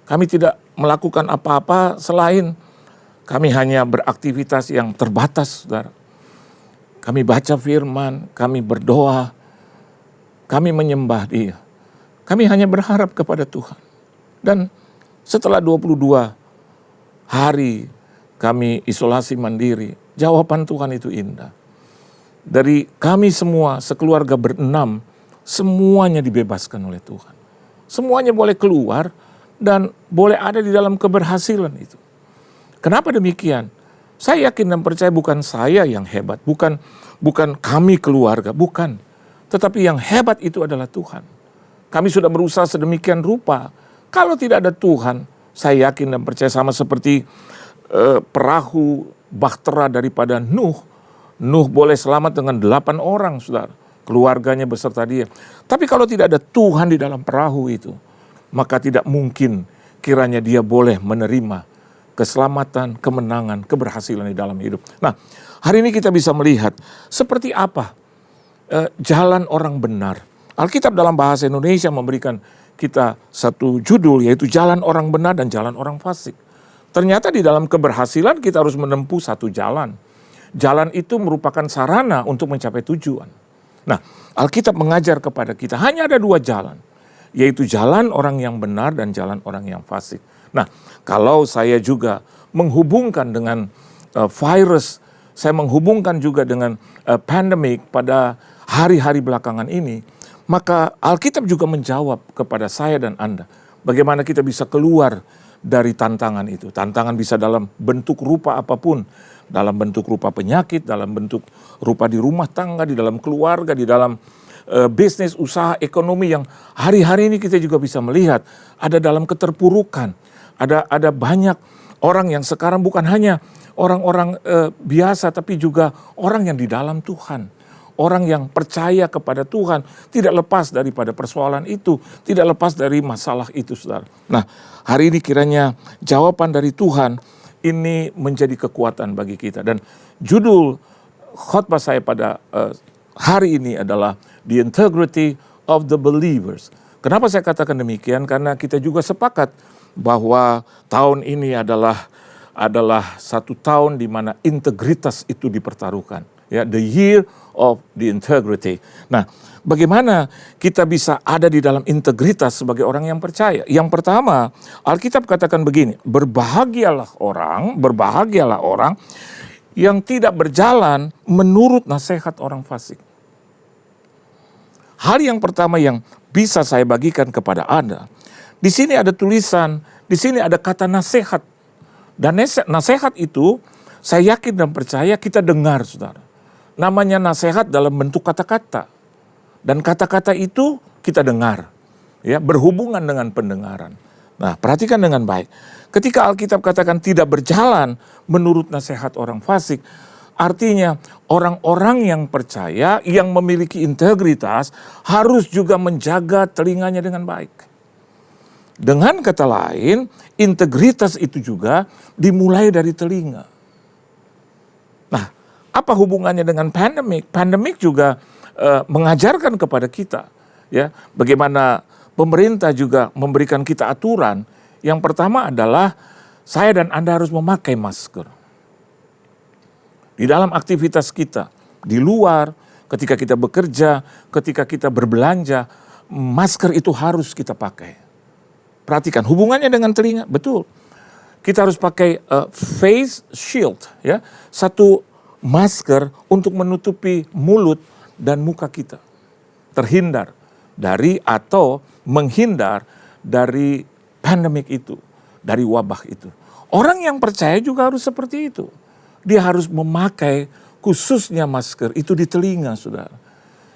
Kami tidak melakukan apa-apa selain kami hanya beraktivitas yang terbatas, saudara. Kami baca firman, kami berdoa, kami menyembah Dia. Kami hanya berharap kepada Tuhan. Dan setelah 22 hari kami isolasi mandiri, jawaban Tuhan itu indah. Dari kami semua, sekeluarga berenam, semuanya dibebaskan oleh Tuhan. Semuanya boleh keluar dan boleh ada di dalam keberhasilan itu. Kenapa demikian? Saya yakin dan percaya bukan saya yang hebat, bukan kami keluarga, bukan. Tetapi yang hebat itu adalah Tuhan. Kami sudah berusaha sedemikian rupa. Kalau tidak ada Tuhan, saya yakin dan percaya sama seperti perahu bahtera daripada Nuh. Nuh boleh selamat dengan 8 orang, saudara. Keluarganya beserta dia. Tapi kalau tidak ada Tuhan di dalam perahu itu, maka tidak mungkin kiranya dia boleh menerima keselamatan, kemenangan, keberhasilan di dalam hidup. Nah, hari ini kita bisa melihat seperti apa jalan orang benar. Alkitab dalam bahasa Indonesia memberikan kita satu judul, yaitu jalan orang benar dan jalan orang fasik. Ternyata di dalam keberhasilan kita harus menempuh satu jalan. Jalan itu merupakan sarana untuk mencapai tujuan. Nah, Alkitab mengajar kepada kita hanya ada 2 jalan, yaitu jalan orang yang benar dan jalan orang yang fasik. Nah, kalau saya juga menghubungkan dengan virus, saya menghubungkan juga dengan pandemik pada hari-hari belakangan ini, maka Alkitab juga menjawab kepada saya dan Anda, bagaimana kita bisa keluar dari tantangan itu. Tantangan bisa dalam bentuk rupa apapun, dalam bentuk rupa penyakit, dalam bentuk rupa di rumah tangga, di dalam keluarga, di dalam bisnis, usaha, ekonomi yang hari-hari ini kita juga bisa melihat ada dalam keterpurukan. Ada banyak orang yang sekarang bukan hanya orang-orang biasa, tapi juga orang yang di dalam Tuhan. Orang yang percaya kepada Tuhan, tidak lepas daripada persoalan itu, tidak lepas dari masalah itu, saudara. Nah, hari ini kiranya jawaban dari Tuhan ini menjadi kekuatan bagi kita. Dan judul khotbah saya pada hari ini adalah The Integrity of the Believers. Kenapa saya katakan demikian? Karena kita juga sepakat bahwa tahun ini adalah satu tahun di mana integritas itu dipertaruhkan. Ya, the year of the integrity. Nah, bagaimana kita bisa ada di dalam integritas sebagai orang yang percaya? Yang pertama, Alkitab katakan begini, berbahagialah orang yang tidak berjalan menurut nasihat orang fasik. Hal yang pertama yang bisa saya bagikan kepada Anda, di sini ada tulisan, di sini ada kata nasihat. Dan nasihat itu saya yakin dan percaya kita dengar, saudara. Namanya nasihat dalam bentuk kata-kata. Dan kata-kata itu kita dengar. Ya, berhubungan dengan pendengaran. Nah, perhatikan dengan baik. Ketika Alkitab katakan tidak berjalan menurut nasihat orang fasik, artinya orang-orang yang percaya, yang memiliki integritas, harus juga menjaga telinganya dengan baik. Dengan kata lain, integritas itu juga dimulai dari telinga. Nah, apa hubungannya dengan pandemik? Pandemik juga mengajarkan kepada kita, ya, bagaimana pemerintah juga memberikan kita aturan. Yang pertama adalah saya dan Anda harus memakai masker. Di dalam aktivitas kita, di luar, ketika kita bekerja, ketika kita berbelanja, masker itu harus kita pakai. Perhatikan hubungannya dengan telinga, betul. Kita harus pakai face shield, ya, satu masker untuk menutupi mulut dan muka kita. Terhindar dari atau menghindar dari pandemik itu, dari wabah itu. Orang yang percaya juga harus seperti itu. Dia harus memakai khususnya masker itu di telinga, saudara.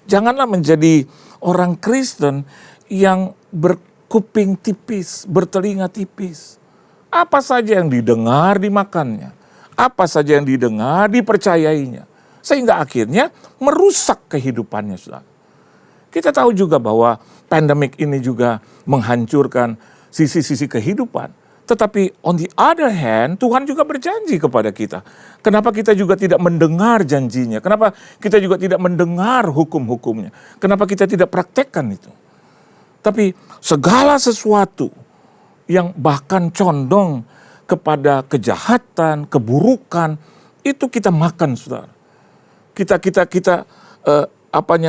Janganlah menjadi orang Kristen yang berkuping tipis, bertelinga tipis. Apa saja yang didengar dimakannya. Apa saja yang didengar dipercayainya. Sehingga akhirnya merusak kehidupannya, saudara. Kita tahu juga bahwa pandemik ini juga menghancurkan sisi-sisi kehidupan. Tetapi on the other hand, Tuhan juga berjanji kepada kita. Kenapa kita juga tidak mendengar janjinya? Kenapa kita juga tidak mendengar hukum-hukumnya? Kenapa kita tidak praktekkan itu? Tapi segala sesuatu yang bahkan condong kepada kejahatan, keburukan, itu kita makan, saudara. Kita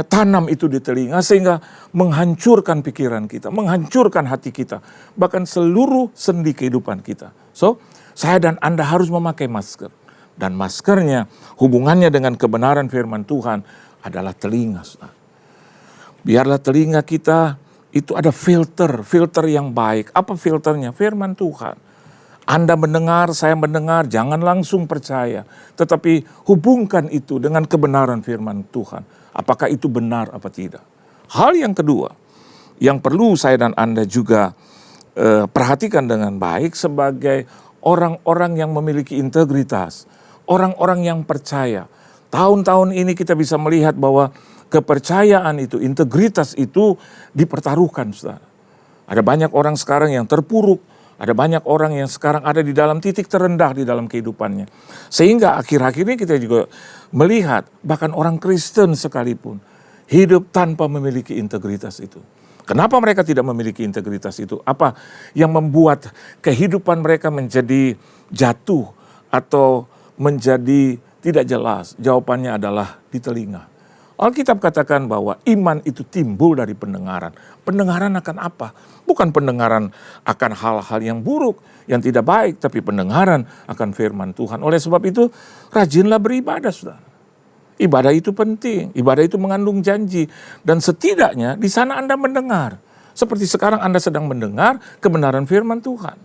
tanam itu di telinga sehingga menghancurkan pikiran kita, menghancurkan hati kita, bahkan seluruh sendi kehidupan kita. So, saya dan Anda harus memakai masker. Dan maskernya hubungannya dengan kebenaran firman Tuhan adalah telinga, saudara. Biarlah telinga kita itu ada filter yang baik. Apa filternya? Firman Tuhan. Anda mendengar, saya mendengar, jangan langsung percaya. Tetapi hubungkan itu dengan kebenaran firman Tuhan. Apakah itu benar apa tidak? Hal yang kedua, yang perlu saya dan Anda juga perhatikan dengan baik sebagai orang-orang yang memiliki integritas. Orang-orang yang percaya. Tahun-tahun ini kita bisa melihat bahwa kepercayaan itu, integritas itu dipertaruhkan, saudara. Ada banyak orang sekarang yang terpuruk. Ada banyak orang yang sekarang ada di dalam titik terendah di dalam kehidupannya. Sehingga akhir-akhir ini kita juga melihat bahkan orang Kristen sekalipun hidup tanpa memiliki integritas itu. Kenapa mereka tidak memiliki integritas itu? Apa yang membuat kehidupan mereka menjadi jatuh atau menjadi tidak jelas? Jawabannya adalah di telinga. Alkitab katakan bahwa iman itu timbul dari pendengaran. Pendengaran akan apa? Bukan pendengaran akan hal-hal yang buruk, yang tidak baik, tapi pendengaran akan firman Tuhan. Oleh sebab itu, rajinlah beribadah, saudara. Ibadah itu penting, ibadah itu mengandung janji. Dan setidaknya di sana Anda mendengar. Seperti sekarang Anda sedang mendengar kebenaran firman Tuhan.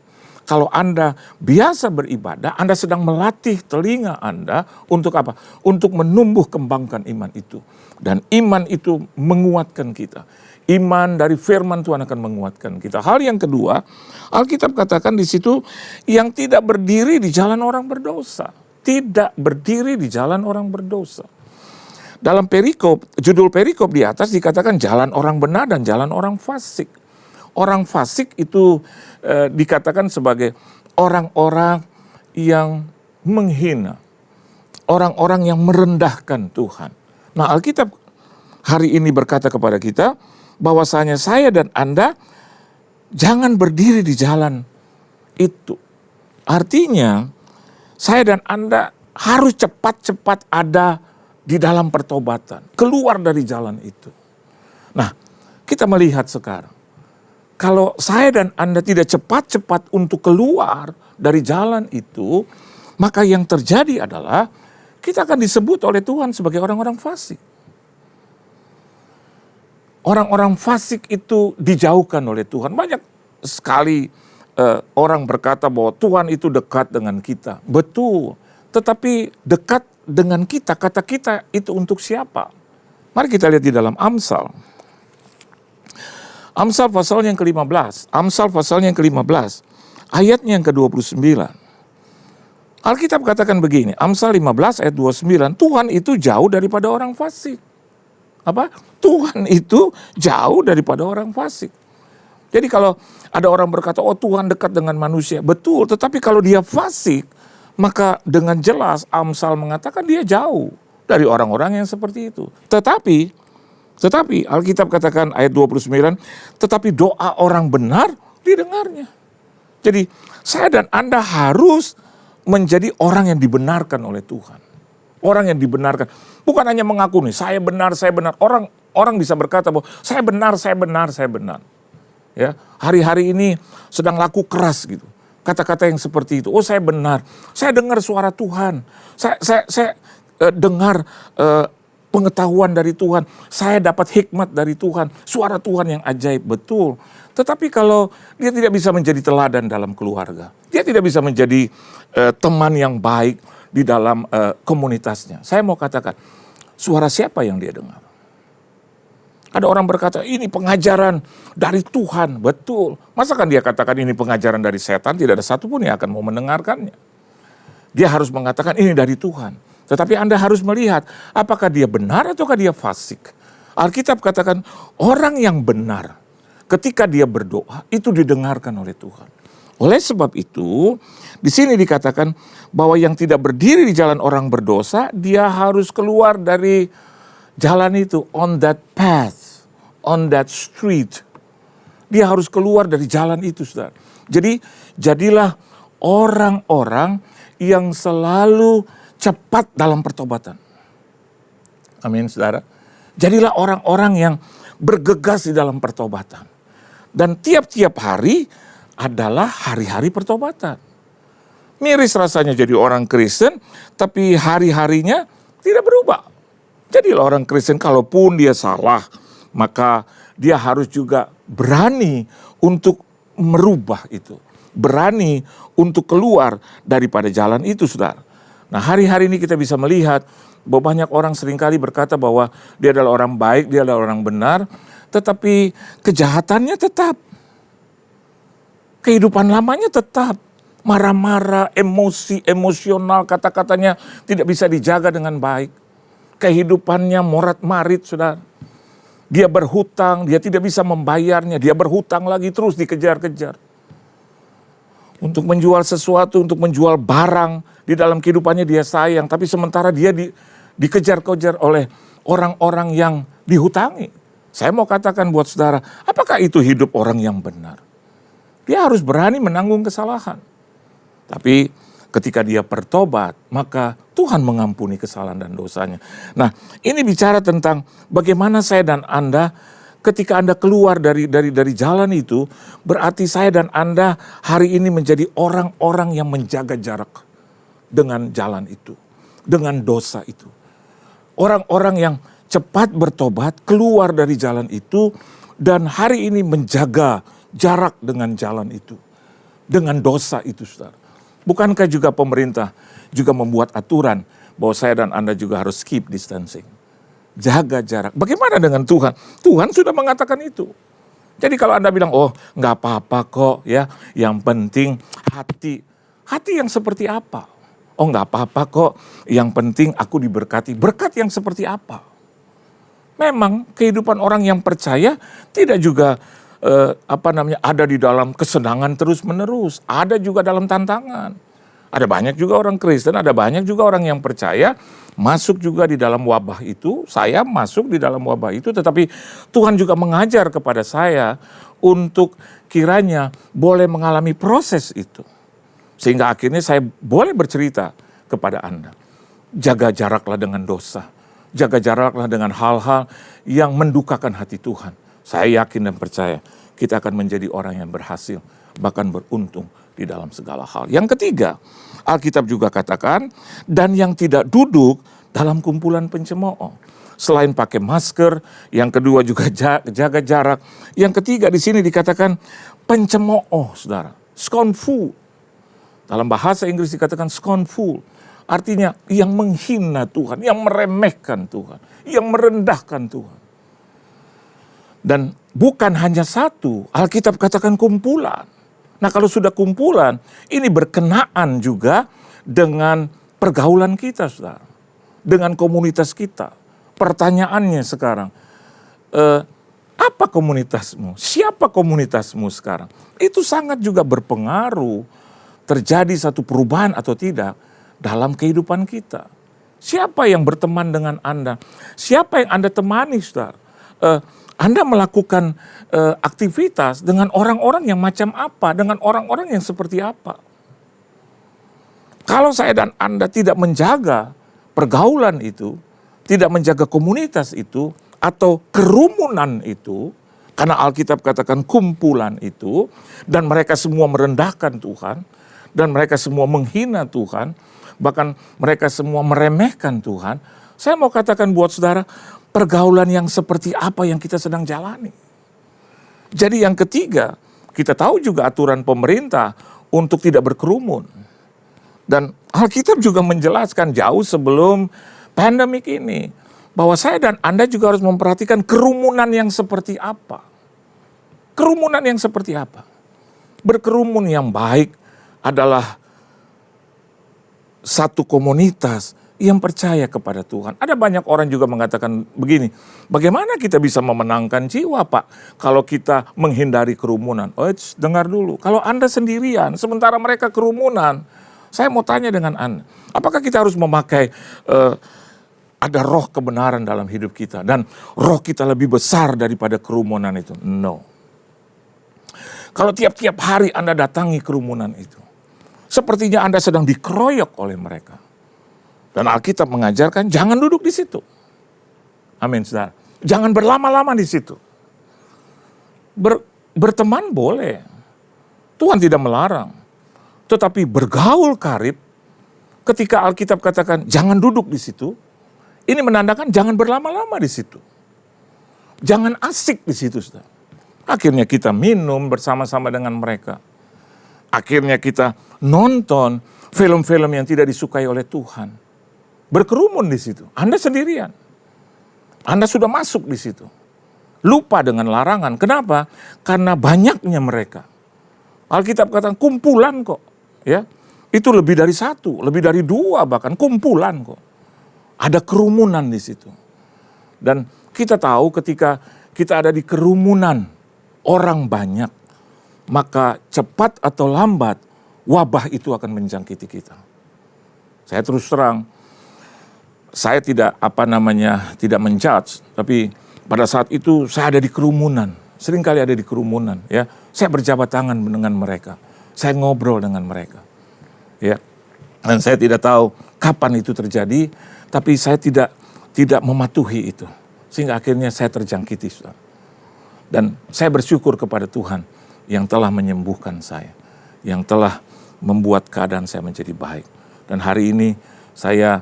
Kalau Anda biasa beribadah, Anda sedang melatih telinga Anda untuk apa? Untuk menumbuh kembangkan iman itu. Dan iman itu menguatkan kita. Iman dari firman Tuhan akan menguatkan kita. Hal yang kedua, Alkitab katakan di situ, yang tidak berdiri di jalan orang berdosa. Tidak berdiri di jalan orang berdosa. Dalam perikop, judul perikop di atas dikatakan jalan orang benar dan jalan orang fasik. Orang fasik itu dikatakan sebagai orang-orang yang menghina, orang-orang yang merendahkan Tuhan. Nah, Alkitab hari ini berkata kepada kita bahwasanya saya dan Anda jangan berdiri di jalan itu. Artinya saya dan Anda harus cepat-cepat ada di dalam pertobatan, keluar dari jalan itu. Nah, kita melihat sekarang, kalau saya dan Anda tidak cepat-cepat untuk keluar dari jalan itu, maka yang terjadi adalah kita akan disebut oleh Tuhan sebagai orang-orang fasik. Orang-orang fasik itu dijauhkan oleh Tuhan. Banyak sekali orang berkata bahwa Tuhan itu dekat dengan kita. Betul, tetapi dekat dengan kita, kata kita itu untuk siapa? Mari kita lihat di dalam Amsal. Amsal pasal yang ke-15, Amsal pasal yang ke-15, ayatnya yang ke-29. Alkitab katakan begini, Amsal 15 ayat 29, Tuhan itu jauh daripada orang fasik. Apa? Tuhan itu jauh daripada orang fasik. Jadi kalau ada orang berkata, oh Tuhan dekat dengan manusia, betul, tetapi kalau dia fasik, maka dengan jelas Amsal mengatakan dia jauh dari orang-orang yang seperti itu. Tetapi Alkitab katakan ayat 29, tetapi doa orang benar didengarnya. Jadi saya dan Anda harus menjadi orang yang dibenarkan oleh Tuhan. Orang yang dibenarkan. Bukan hanya mengaku nih, saya benar. Orang bisa berkata bahwa saya benar. Ya, hari-hari ini sedang laku keras gitu. Kata-kata yang seperti itu. Oh saya benar. Saya dengar suara Tuhan. Saya dengar pengetahuan dari Tuhan, saya dapat hikmat dari Tuhan, suara Tuhan yang ajaib, betul. Tetapi kalau dia tidak bisa menjadi teladan dalam keluarga, dia tidak bisa menjadi teman yang baik di dalam komunitasnya. Saya mau katakan, suara siapa yang dia dengar? Ada orang berkata, ini pengajaran dari Tuhan, betul. Masakan dia katakan ini pengajaran dari setan, tidak ada satupun yang akan mau mendengarkannya. Dia harus mengatakan ini dari Tuhan. Tetapi Anda harus melihat apakah dia benar ataukah dia fasik. Alkitab katakan orang yang benar ketika dia berdoa itu didengarkan oleh Tuhan. Oleh sebab itu di sini dikatakan bahwa yang tidak berdiri di jalan orang berdosa dia harus keluar dari jalan itu, on that path, on that street. Dia harus keluar dari jalan itu, saudara. Jadi jadilah orang-orang yang selalu cepat dalam pertobatan. Amin, saudara. Jadilah orang-orang yang bergegas di dalam pertobatan. Dan tiap-tiap hari adalah hari-hari pertobatan. Miris rasanya jadi orang Kristen, tapi hari-harinya tidak berubah. Jadilah orang Kristen, kalaupun dia salah, maka dia harus juga berani untuk merubah itu. Berani untuk keluar daripada jalan itu, saudara. Nah, hari-hari ini kita bisa melihat bahwa banyak orang seringkali berkata bahwa dia adalah orang baik, dia adalah orang benar, tetapi kejahatannya tetap. Kehidupan lamanya tetap. Marah-marah, emosional, kata-katanya tidak bisa dijaga dengan baik. Kehidupannya morat-marit, saudara. Dia berhutang, dia tidak bisa membayarnya, dia berhutang lagi terus dikejar-kejar. Untuk menjual sesuatu, untuk menjual barang, di dalam kehidupannya dia sayang, tapi sementara dia dikejar-kejar oleh orang-orang yang dihutangi. Saya mau katakan buat saudara, apakah itu hidup orang yang benar? Dia harus berani menanggung kesalahan. Tapi ketika dia bertobat, maka Tuhan mengampuni kesalahan dan dosanya. Nah, ini bicara tentang bagaimana saya dan Anda ketika Anda keluar dari jalan itu, berarti saya dan Anda hari ini menjadi orang-orang yang menjaga jarak dengan jalan itu, dengan dosa itu. Orang-orang yang cepat bertobat, keluar dari jalan itu, dan hari ini menjaga jarak dengan jalan itu, dengan dosa itu, saudara. Bukankah juga pemerintah juga membuat aturan bahwa saya dan Anda juga harus keep distancing, jaga jarak. Bagaimana dengan Tuhan? Tuhan sudah mengatakan itu. Jadi kalau Anda bilang, oh nggak apa-apa kok ya, yang penting hati. Hati yang seperti apa? Oh nggak apa-apa kok, yang penting aku diberkati. Berkat yang seperti apa? Memang kehidupan orang yang percaya tidak juga ada di dalam kesenangan terus-menerus. Ada juga dalam tantangan. Ada banyak juga orang Kristen, ada banyak juga orang yang percaya masuk juga di dalam wabah itu. Saya masuk di dalam wabah itu, tetapi Tuhan juga mengajar kepada saya untuk kiranya boleh mengalami proses itu. Sehingga akhirnya saya boleh bercerita kepada Anda. Jaga jaraklah dengan dosa. Jaga jaraklah dengan hal-hal yang mendukakan hati Tuhan. Saya yakin dan percaya kita akan menjadi orang yang berhasil, bahkan beruntung di dalam segala hal. Yang ketiga, Alkitab juga katakan, dan yang tidak duduk dalam kumpulan pencemooh. Selain pakai masker, yang kedua juga jaga jarak. Yang ketiga di sini dikatakan pencemooh, saudara. Scornful. Dalam bahasa Inggris dikatakan scornful. Artinya yang menghina Tuhan, yang meremehkan Tuhan, yang merendahkan Tuhan. Dan bukan hanya satu, Alkitab katakan kumpulan. Nah kalau sudah kumpulan, ini berkenaan juga dengan pergaulan kita, saudara. Dengan komunitas kita. Pertanyaannya sekarang, apa komunitasmu? Siapa komunitasmu sekarang? Itu sangat juga berpengaruh terjadi satu perubahan atau tidak dalam kehidupan kita. Siapa yang berteman dengan Anda? Siapa yang Anda temani, saudara? Anda melakukan aktivitas dengan orang-orang yang macam apa, dengan orang-orang yang seperti apa. Kalau saya dan Anda tidak menjaga pergaulan itu, tidak menjaga komunitas itu, atau kerumunan itu, karena Alkitab katakan kumpulan itu, dan mereka semua merendahkan Tuhan, dan mereka semua menghina Tuhan, bahkan mereka semua meremehkan Tuhan, saya mau katakan buat saudara, pergaulan yang seperti apa yang kita sedang jalani. Jadi yang ketiga, kita tahu juga aturan pemerintah untuk tidak berkerumun. Dan Alkitab juga menjelaskan jauh sebelum pandemik ini, bahwa saya dan Anda juga harus memperhatikan kerumunan yang seperti apa. Kerumunan yang seperti apa. Berkerumun yang baik adalah satu komunitas yang percaya kepada Tuhan. Ada banyak orang juga mengatakan begini, bagaimana kita bisa memenangkan jiwa, Pak, kalau kita menghindari kerumunan? Oh, dengar dulu, kalau Anda sendirian, sementara mereka kerumunan, saya mau tanya dengan Anda, apakah kita harus memakai, ada roh kebenaran dalam hidup kita, dan roh kita lebih besar daripada kerumunan itu? No. Kalau tiap-tiap hari Anda datangi kerumunan itu, sepertinya Anda sedang dikeroyok oleh mereka. Dan Alkitab mengajarkan jangan duduk di situ. Amin, saudara. Jangan berlama-lama di situ. Berteman boleh. Tuhan tidak melarang. Tetapi bergaul karib, ketika Alkitab katakan jangan duduk di situ, ini menandakan jangan berlama-lama di situ. Jangan asik di situ, saudara. Akhirnya kita minum bersama-sama dengan mereka. Akhirnya kita nonton film-film yang tidak disukai oleh Tuhan. Berkerumun di situ. Anda sendirian. Anda sudah masuk di situ. Lupa dengan larangan. Kenapa? Karena banyaknya mereka. Alkitab katakan kumpulan kok. Ya, itu lebih dari satu, lebih dari dua bahkan kumpulan kok. Ada kerumunan di situ. Dan kita tahu ketika kita ada di kerumunan orang banyak, maka cepat atau lambat wabah itu akan menjangkiti kita. Saya terus terang, saya tidak tidak menjudge, tapi pada saat itu saya ada di kerumunan, seringkali ada di kerumunan, ya. Saya berjabat tangan dengan mereka, saya ngobrol dengan mereka, ya. Dan saya tidak tahu kapan itu terjadi, tapi saya tidak mematuhi itu. Sehingga akhirnya saya terjangkiti, saudara. Dan saya bersyukur kepada Tuhan yang telah menyembuhkan saya, yang telah membuat keadaan saya menjadi baik. Dan hari ini saya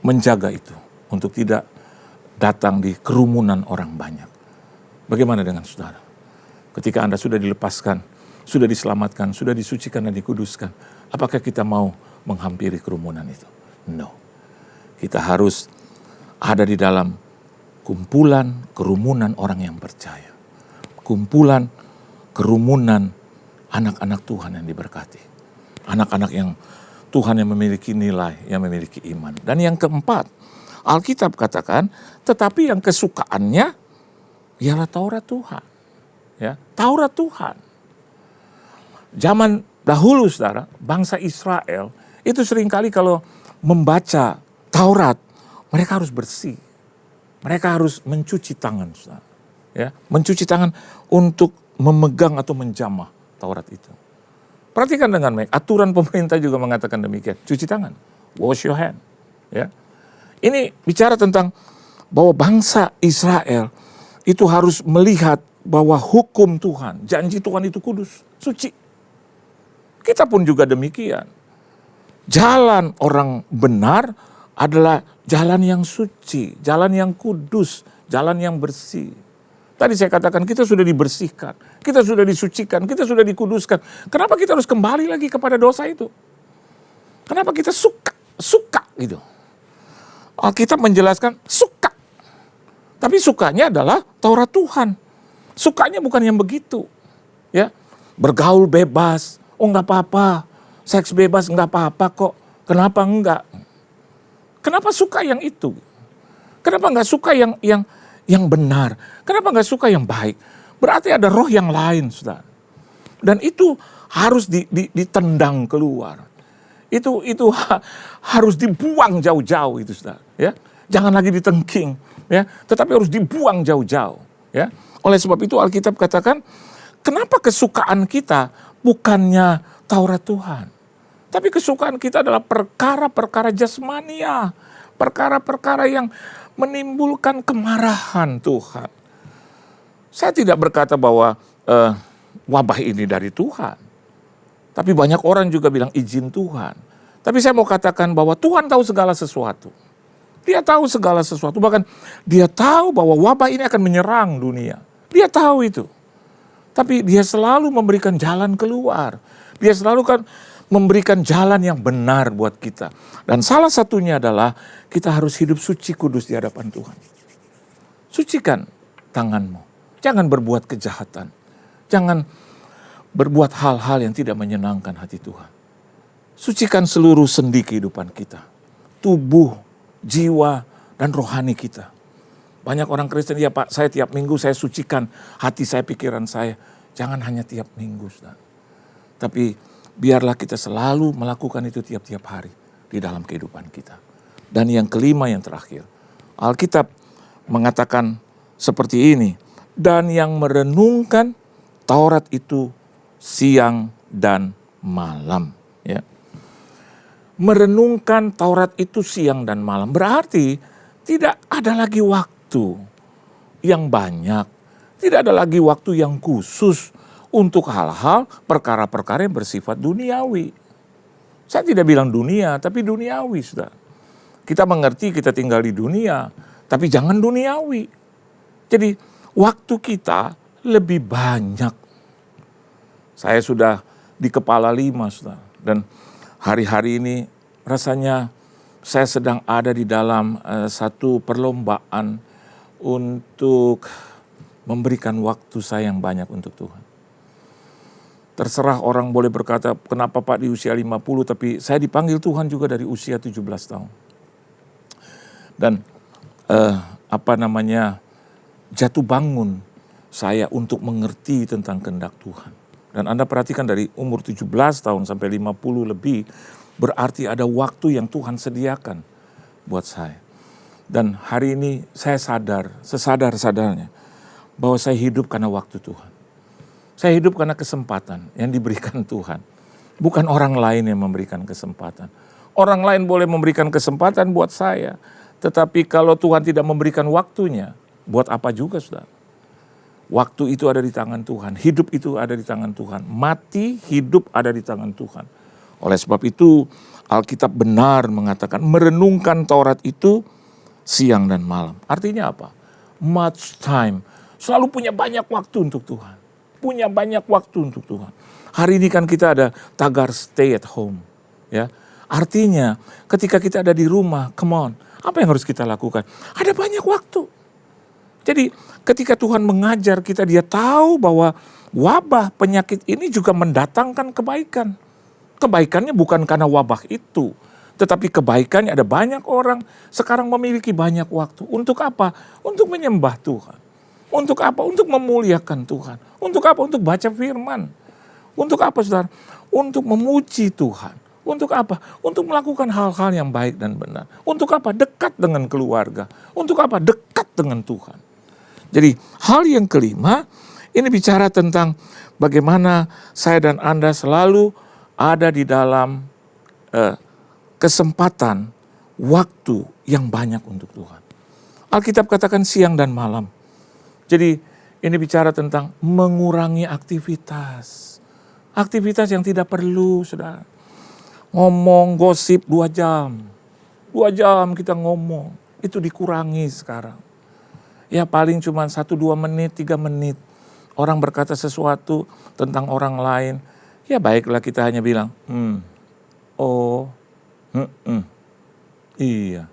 menjaga itu untuk tidak datang di kerumunan orang banyak. Bagaimana dengan saudara? Ketika Anda sudah dilepaskan, sudah diselamatkan, sudah disucikan dan dikuduskan, apakah kita mau menghampiri kerumunan itu? No. Kita harus ada di dalam kumpulan kerumunan orang yang percaya. Kumpulan kerumunan anak-anak Tuhan yang diberkati. Anak-anak yang Tuhan yang memiliki nilai, yang memiliki iman. Dan yang keempat, Alkitab katakan, tetapi yang kesukaannya ialah Taurat Tuhan. Ya, Taurat Tuhan. Zaman dahulu, saudara, bangsa Israel itu seringkali kalau membaca Taurat, mereka harus bersih. Mereka harus mencuci tangan, saudara. Ya, mencuci tangan untuk memegang atau menjamah Taurat itu. Perhatikan dengan baik, aturan pemerintah juga mengatakan demikian. Cuci tangan, wash your hand. Ya. Ini bicara tentang bahwa bangsa Israel itu harus melihat bahwa hukum Tuhan, janji Tuhan itu kudus, suci. Kita pun juga demikian. Jalan orang benar adalah jalan yang suci, jalan yang kudus, jalan yang bersih. Tadi saya katakan kita sudah dibersihkan, kita sudah disucikan, kita sudah dikuduskan. Kenapa kita harus kembali lagi kepada dosa itu? Kenapa kita suka gitu? Alkitab menjelaskan suka. Tapi sukanya adalah Taurat Tuhan. Sukanya bukan yang begitu. Ya, bergaul bebas, oh nggak apa-apa. Seks bebas nggak apa-apa kok. Kenapa enggak? Kenapa suka yang itu? Kenapa nggak suka yang benar? Kenapa nggak suka yang baik? Berarti ada roh yang lain, saudara. Dan itu harus ditendang keluar. Itu harus dibuang jauh-jauh itu, saudara. Ya, jangan lagi ditengking, ya. Tetapi harus dibuang jauh-jauh, ya. Oleh sebab itu Alkitab katakan, kenapa kesukaan kita bukannya Taurat Tuhan? Tapi kesukaan kita adalah perkara-perkara jasmania. Perkara-perkara yang menimbulkan kemarahan Tuhan. Saya tidak berkata bahwa wabah ini dari Tuhan. Tapi banyak orang juga bilang izin Tuhan. Tapi saya mau katakan bahwa Tuhan tahu segala sesuatu. Dia tahu segala sesuatu. Bahkan dia tahu bahwa wabah ini akan menyerang dunia. Dia tahu itu. Tapi dia selalu memberikan jalan keluar. Dia selalu kan memberikan jalan yang benar buat kita. Dan salah satunya adalah kita harus hidup suci kudus di hadapan Tuhan. Sucikan tanganmu. Jangan berbuat kejahatan. Jangan berbuat hal-hal yang tidak menyenangkan hati Tuhan. Sucikan seluruh sendi kehidupan kita. Tubuh, jiwa, dan rohani kita. Banyak orang Kristen, ya Pak, saya tiap minggu saya sucikan hati saya, pikiran saya. Jangan hanya tiap minggu, saudara. Tapi biarlah kita selalu melakukan itu tiap-tiap hari di dalam kehidupan kita. Dan yang kelima, yang terakhir, Alkitab mengatakan seperti ini. Dan yang merenungkan Taurat itu siang dan malam. Ya. Merenungkan Taurat itu siang dan malam. Berarti tidak ada lagi waktu yang banyak. Tidak ada lagi waktu yang khusus untuk hal-hal, perkara-perkara yang bersifat duniawi. Saya tidak bilang dunia, tapi duniawi, saudara. Kita mengerti kita tinggal di dunia, tapi jangan duniawi. Jadi waktu kita lebih banyak. Saya sudah di kepala 5, saudara. Dan hari-hari ini rasanya saya sedang ada di dalam satu perlombaan untuk memberikan waktu saya yang banyak untuk Tuhan. Terserah orang boleh berkata, kenapa Pak di usia 50, tapi saya dipanggil Tuhan juga dari usia 17 tahun. Dan jatuh bangun saya untuk mengerti tentang kehendak Tuhan. Dan Anda perhatikan dari umur 17 tahun sampai 50 lebih, berarti ada waktu yang Tuhan sediakan buat saya. Dan hari ini saya sadar, sesadar-sadarnya, bahwa saya hidup karena waktu Tuhan. Saya hidup karena kesempatan yang diberikan Tuhan. Bukan orang lain yang memberikan kesempatan. Orang lain boleh memberikan kesempatan buat saya. Tetapi kalau Tuhan tidak memberikan waktunya, buat apa juga, saudara? Waktu itu ada di tangan Tuhan. Hidup itu ada di tangan Tuhan. Mati, hidup ada di tangan Tuhan. Oleh sebab itu, Alkitab benar mengatakan merenungkan Taurat itu siang dan malam. Artinya apa? Much time. Selalu punya banyak waktu untuk Tuhan. Punya banyak waktu untuk Tuhan. Hari ini kan kita ada tagar stay at home. Ya, artinya ketika kita ada di rumah, come on, apa yang harus kita lakukan? Ada banyak waktu. Jadi ketika Tuhan mengajar kita, dia tahu bahwa wabah penyakit ini juga mendatangkan kebaikan. Kebaikannya bukan karena wabah itu, tetapi kebaikannya ada banyak orang sekarang memiliki banyak waktu. Untuk apa? Untuk menyembah Tuhan. Untuk apa? Untuk memuliakan Tuhan. Untuk apa? Untuk baca firman. Untuk apa, saudara? Untuk memuji Tuhan. Untuk apa? Untuk melakukan hal-hal yang baik dan benar. Untuk apa? Dekat dengan keluarga. Untuk apa? Dekat dengan Tuhan. Jadi hal yang kelima, ini bicara tentang bagaimana saya dan Anda selalu ada di dalam kesempatan waktu yang banyak untuk Tuhan. Alkitab katakan siang dan malam. Jadi ini bicara tentang mengurangi aktivitas. Aktivitas yang tidak perlu, saudara. Ngomong, gosip 2 jam. 2 jam kita ngomong. Itu dikurangi sekarang. Ya paling cuma 1-2 menit, 3 menit. Orang berkata sesuatu tentang orang lain. Ya baiklah kita hanya bilang, iya,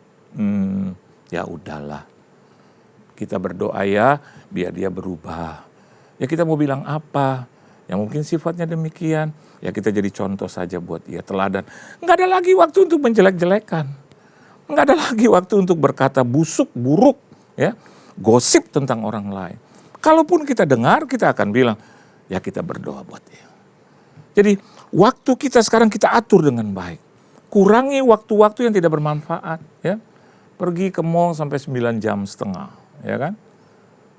ya udahlah. Kita berdoa ya, biar dia berubah. Ya kita mau bilang apa? Yang mungkin sifatnya demikian, ya kita jadi contoh saja buat dia, teladan. Enggak ada lagi waktu untuk menjelek-jelekan. Enggak ada lagi waktu untuk berkata busuk, buruk, ya, gosip tentang orang lain. Kalaupun kita dengar, kita akan bilang, ya kita berdoa buat dia. Jadi waktu kita sekarang kita atur dengan baik. Kurangi waktu-waktu yang tidak bermanfaat, ya. Pergi ke mall sampai 9,5 jam, ya kan?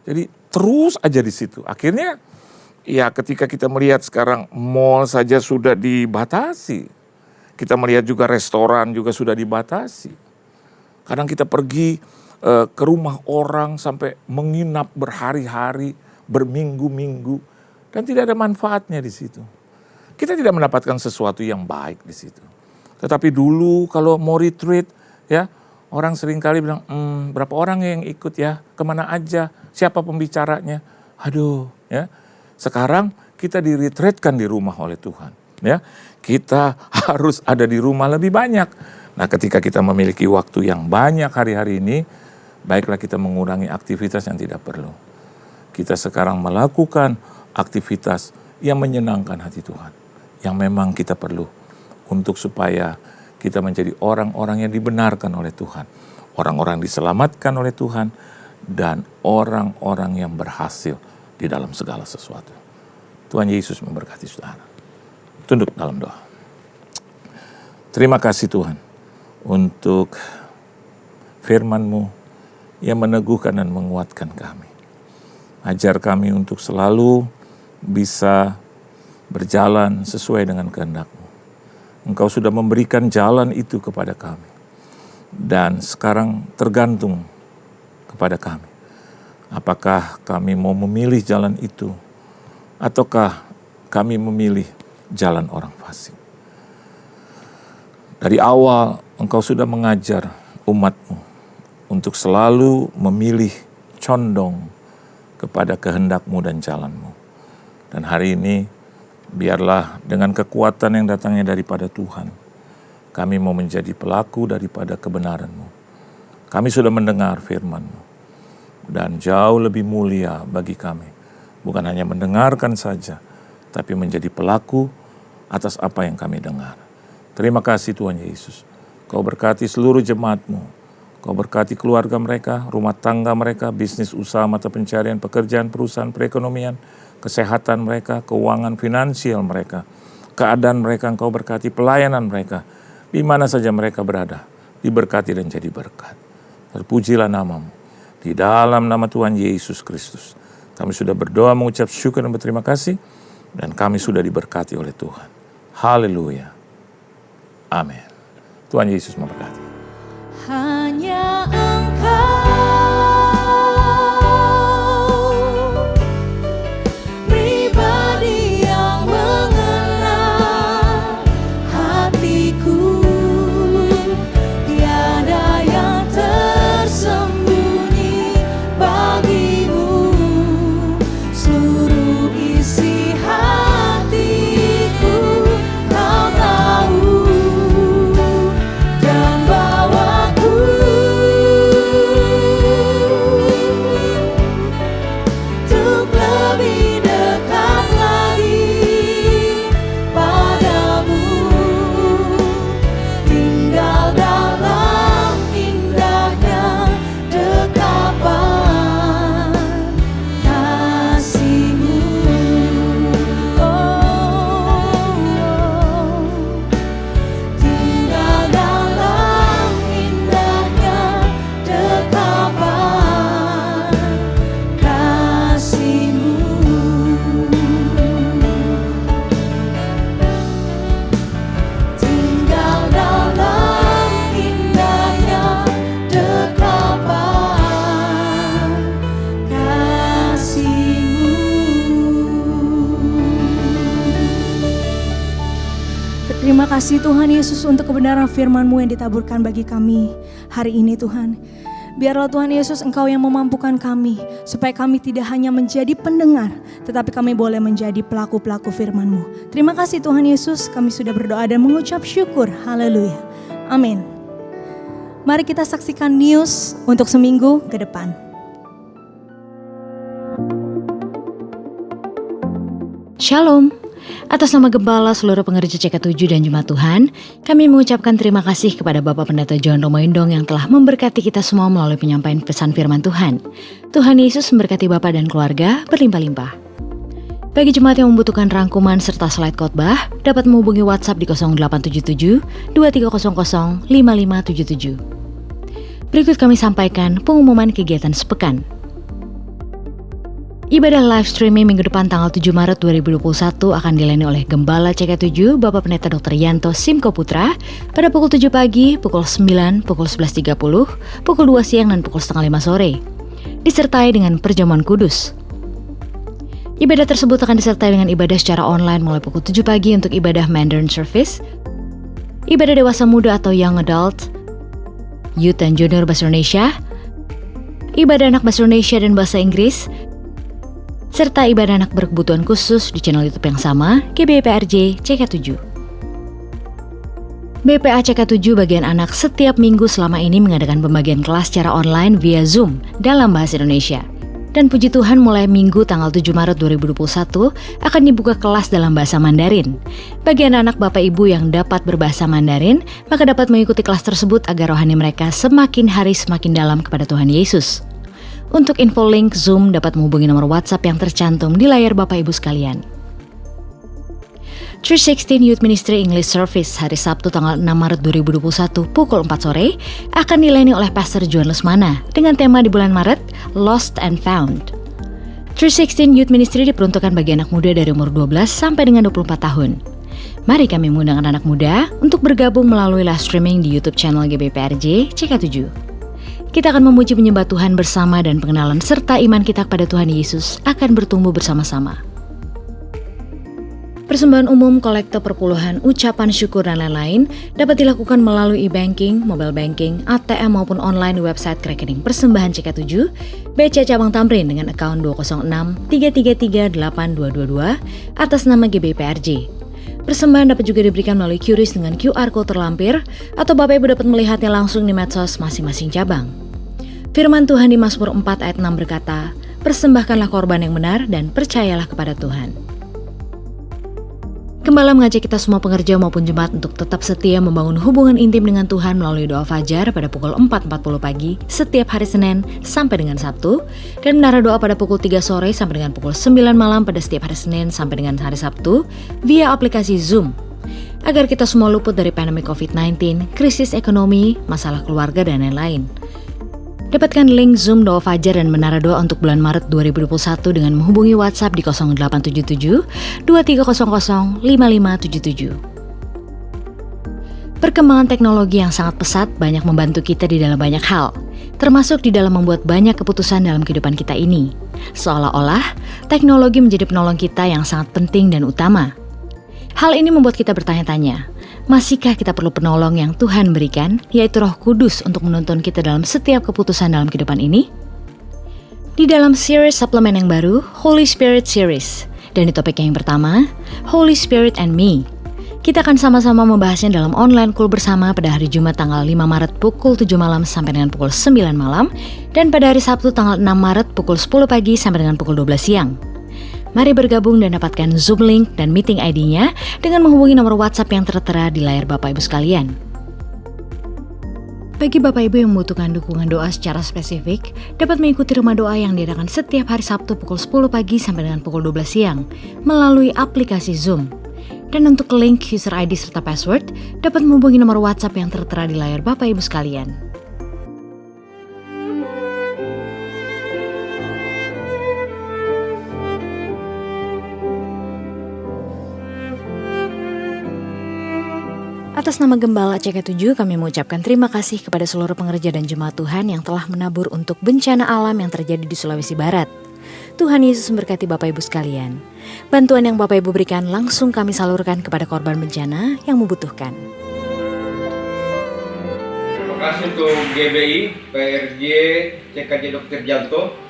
Jadi terus aja di situ. Akhirnya ya ketika kita melihat sekarang mall saja sudah dibatasi. Kita melihat juga restoran juga sudah dibatasi. Kadang kita pergi ke rumah orang sampai menginap berhari-hari, berminggu-minggu. Dan tidak ada manfaatnya di situ. Kita tidak mendapatkan sesuatu yang baik di situ. Tetapi dulu kalau mau retreat, ya orang seringkali bilang, berapa orang yang ikut ya, kemana aja, siapa pembicaranya. Aduh, ya. Sekarang kita diretreatkan di rumah oleh Tuhan. Ya, kita harus ada di rumah lebih banyak. Nah, ketika kita memiliki waktu yang banyak hari-hari ini, baiklah kita mengurangi aktivitas yang tidak perlu. Kita sekarang melakukan aktivitas yang menyenangkan hati Tuhan, yang memang kita perlu untuk supaya kita menjadi orang-orang yang dibenarkan oleh Tuhan, orang-orang diselamatkan oleh Tuhan, dan orang-orang yang berhasil di dalam segala sesuatu. Tuhan Yesus memberkati saudara. Tunduk dalam doa. Terima kasih Tuhan untuk firman-Mu yang meneguhkan dan menguatkan kami. Ajar kami untuk selalu bisa berjalan sesuai dengan kehendak-Mu. Engkau sudah memberikan jalan itu kepada kami. Dan sekarang tergantung kepada kami. Apakah kami mau memilih jalan itu, ataukah kami memilih jalan orang fasik. Dari awal Engkau sudah mengajar umat-Mu untuk selalu memilih condong kepada kehendak-Mu dan jalan-Mu. Dan hari ini biarlah dengan kekuatan yang datangnya daripada Tuhan, kami mau menjadi pelaku daripada kebenaran-Mu. Kami sudah mendengar firman-Mu. Dan jauh lebih mulia bagi kami, bukan hanya mendengarkan saja, tapi menjadi pelaku atas apa yang kami dengar. Terima kasih Tuhan Yesus. Kau berkati seluruh jemaat-Mu. Kau berkati keluarga mereka, rumah tangga mereka, bisnis usaha, mata pencarian, pekerjaan, perusahaan, perekonomian, kesehatan mereka, keuangan finansial mereka, keadaan mereka. Engkau berkati pelayanan mereka, di mana saja mereka berada, diberkati dan jadi berkat. Terpujilah nama-Mu. Di dalam nama Tuhan Yesus Kristus, kami sudah berdoa, mengucap syukur dan berterima kasih, dan kami sudah diberkati oleh Tuhan. Haleluya. Amin. Tuhan Yesus memberkati. Hanya Engkau pribadi yang mengenal hatiku, tiada yang tersembunyi bagimu, seluruh isi hatiku Kau tahu dan bawaku untuk lebih dekat lagi padamu, tinggal dalam indahnya dekapan kasih-Mu. Tinggal dalam indahnya dekapan kasih-Mu. Tinggal dalam indahnya dekapan kasih-Mu. Terima kasih Tuhan Yesus untuk kebenaran firman-Mu yang ditaburkan bagi kami hari ini Tuhan. Biarlah Tuhan Yesus Engkau yang memampukan kami supaya kami tidak hanya menjadi pendengar tetapi kami boleh menjadi pelaku-pelaku firman-Mu. Terima kasih Tuhan Yesus, kami sudah berdoa dan mengucap syukur. Haleluya. Amin. Mari kita saksikan news untuk seminggu ke depan. Shalom. Atas nama Gembala, seluruh pengerja CK7 dan Jemaat Tuhan, kami mengucapkan terima kasih kepada Bapak Pendeta John Romoindong yang telah memberkati kita semua melalui penyampaian pesan firman Tuhan. Tuhan Yesus memberkati Bapak dan keluarga berlimpah-limpah. Bagi jemaat yang membutuhkan rangkuman serta slide khotbah, dapat menghubungi WhatsApp di 0877 2300 5577. Berikut kami sampaikan pengumuman kegiatan sepekan. Ibadah live streaming minggu depan tanggal 7 Maret 2021 akan dilayani oleh Gembala CK7 Bapak Pendeta Dr. Yanto Simko Putra pada pukul 7 pagi, pukul 9, pukul 11.30, pukul 2 siang dan pukul setengah 5 sore. Disertai dengan perjamuan kudus. Ibadah tersebut akan disertai dengan ibadah secara online mulai pukul 7 pagi untuk ibadah Mandarin Service, ibadah dewasa muda atau Young Adult, Youth dan Junior Bahasa Indonesia, ibadah anak Bahasa Indonesia dan Bahasa Inggris, serta ibadah anak berkebutuhan khusus di channel YouTube yang sama, GBPRJ CK7. BPA CK7 bagian anak setiap minggu selama ini mengadakan pembagian kelas secara online via Zoom dalam bahasa Indonesia. Dan puji Tuhan mulai minggu tanggal 7 Maret 2021 akan dibuka kelas dalam bahasa Mandarin. Bagi anak-anak Bapak Ibu yang dapat berbahasa Mandarin, maka dapat mengikuti kelas tersebut agar rohani mereka semakin hari semakin dalam kepada Tuhan Yesus. Untuk info link Zoom dapat menghubungi nomor WhatsApp yang tercantum di layar Bapak Ibu sekalian. 316 Youth Ministry English Service hari Sabtu tanggal 6 Maret 2021 pukul 4 sore akan dilayani oleh Pastor John Lesmana dengan tema di bulan Maret, Lost and Found. 316 Youth Ministry diperuntukkan bagi anak muda dari umur 12 sampai dengan 24 tahun. Mari kami mengundang anak muda untuk bergabung melalui live streaming di YouTube channel GBPRJ CK7. Kita akan memuji menyembah Tuhan bersama dan pengenalan serta iman kita kepada Tuhan Yesus akan bertumbuh bersama-sama. Persembahan umum, kolekte perpuluhan, ucapan syukur dan lain-lain dapat dilakukan melalui e-banking, mobile banking, ATM maupun online di website rekening persembahan CK7, BC Cabang Tamrin dengan akun 206 333 8222 atas nama GBPRJ. Persembahan dapat juga diberikan melalui QRIS dengan QR Code terlampir atau Bapak Ibu dapat melihatnya langsung di medsos masing-masing cabang. Firman Tuhan di Mazmur 4 ayat 6 berkata, persembahkanlah korban yang benar dan percayalah kepada Tuhan. Gembala mengajak kita semua pengerja maupun jemaat untuk tetap setia membangun hubungan intim dengan Tuhan melalui doa fajar pada pukul 4.40 pagi setiap hari Senin sampai dengan Sabtu dan menara doa pada pukul 3 sore sampai dengan pukul 9 malam pada setiap hari Senin sampai dengan hari Sabtu via aplikasi Zoom. Agar kita semua luput dari pandemi COVID-19, krisis ekonomi, masalah keluarga dan lain-lain. Dapatkan link Zoom Doa Fajar dan Menara Doa untuk bulan Maret 2021 dengan menghubungi WhatsApp di 0877 2300 5577. Perkembangan teknologi yang sangat pesat banyak membantu kita di dalam banyak hal, termasuk di dalam membuat banyak keputusan dalam kehidupan kita ini. Seolah-olah teknologi menjadi penolong kita yang sangat penting dan utama. Hal ini membuat kita bertanya-tanya, masihkah kita perlu penolong yang Tuhan berikan, yaitu Roh Kudus untuk menuntun kita dalam setiap keputusan dalam kehidupan ini? Di dalam series suplemen yang baru, Holy Spirit Series, dan di topik yang pertama, Holy Spirit and Me, kita akan sama-sama membahasnya dalam online call bersama pada hari Jumat tanggal 5 Maret pukul 7 malam sampai dengan pukul 9 malam, dan pada hari Sabtu tanggal 6 Maret pukul 10 pagi sampai dengan pukul 12 siang. Mari bergabung dan dapatkan Zoom link dan meeting ID-nya dengan menghubungi nomor WhatsApp yang tertera di layar Bapak Ibu sekalian. Bagi Bapak Ibu yang membutuhkan dukungan doa secara spesifik, dapat mengikuti rumah doa yang diadakan setiap hari Sabtu pukul 10 pagi sampai dengan pukul 12 siang melalui aplikasi Zoom. Dan untuk link user ID serta password, dapat menghubungi nomor WhatsApp yang tertera di layar Bapak Ibu sekalian. Atas nama Gembala CK7, kami mengucapkan terima kasih kepada seluruh pengerja dan jemaat Tuhan yang telah menabur untuk bencana alam yang terjadi di Sulawesi Barat. Tuhan Yesus memberkati Bapak Ibu sekalian. Bantuan yang Bapak Ibu berikan langsung kami salurkan kepada korban bencana yang membutuhkan. Terima kasih untuk GBI, PRJ, CKJ Dr. Janto.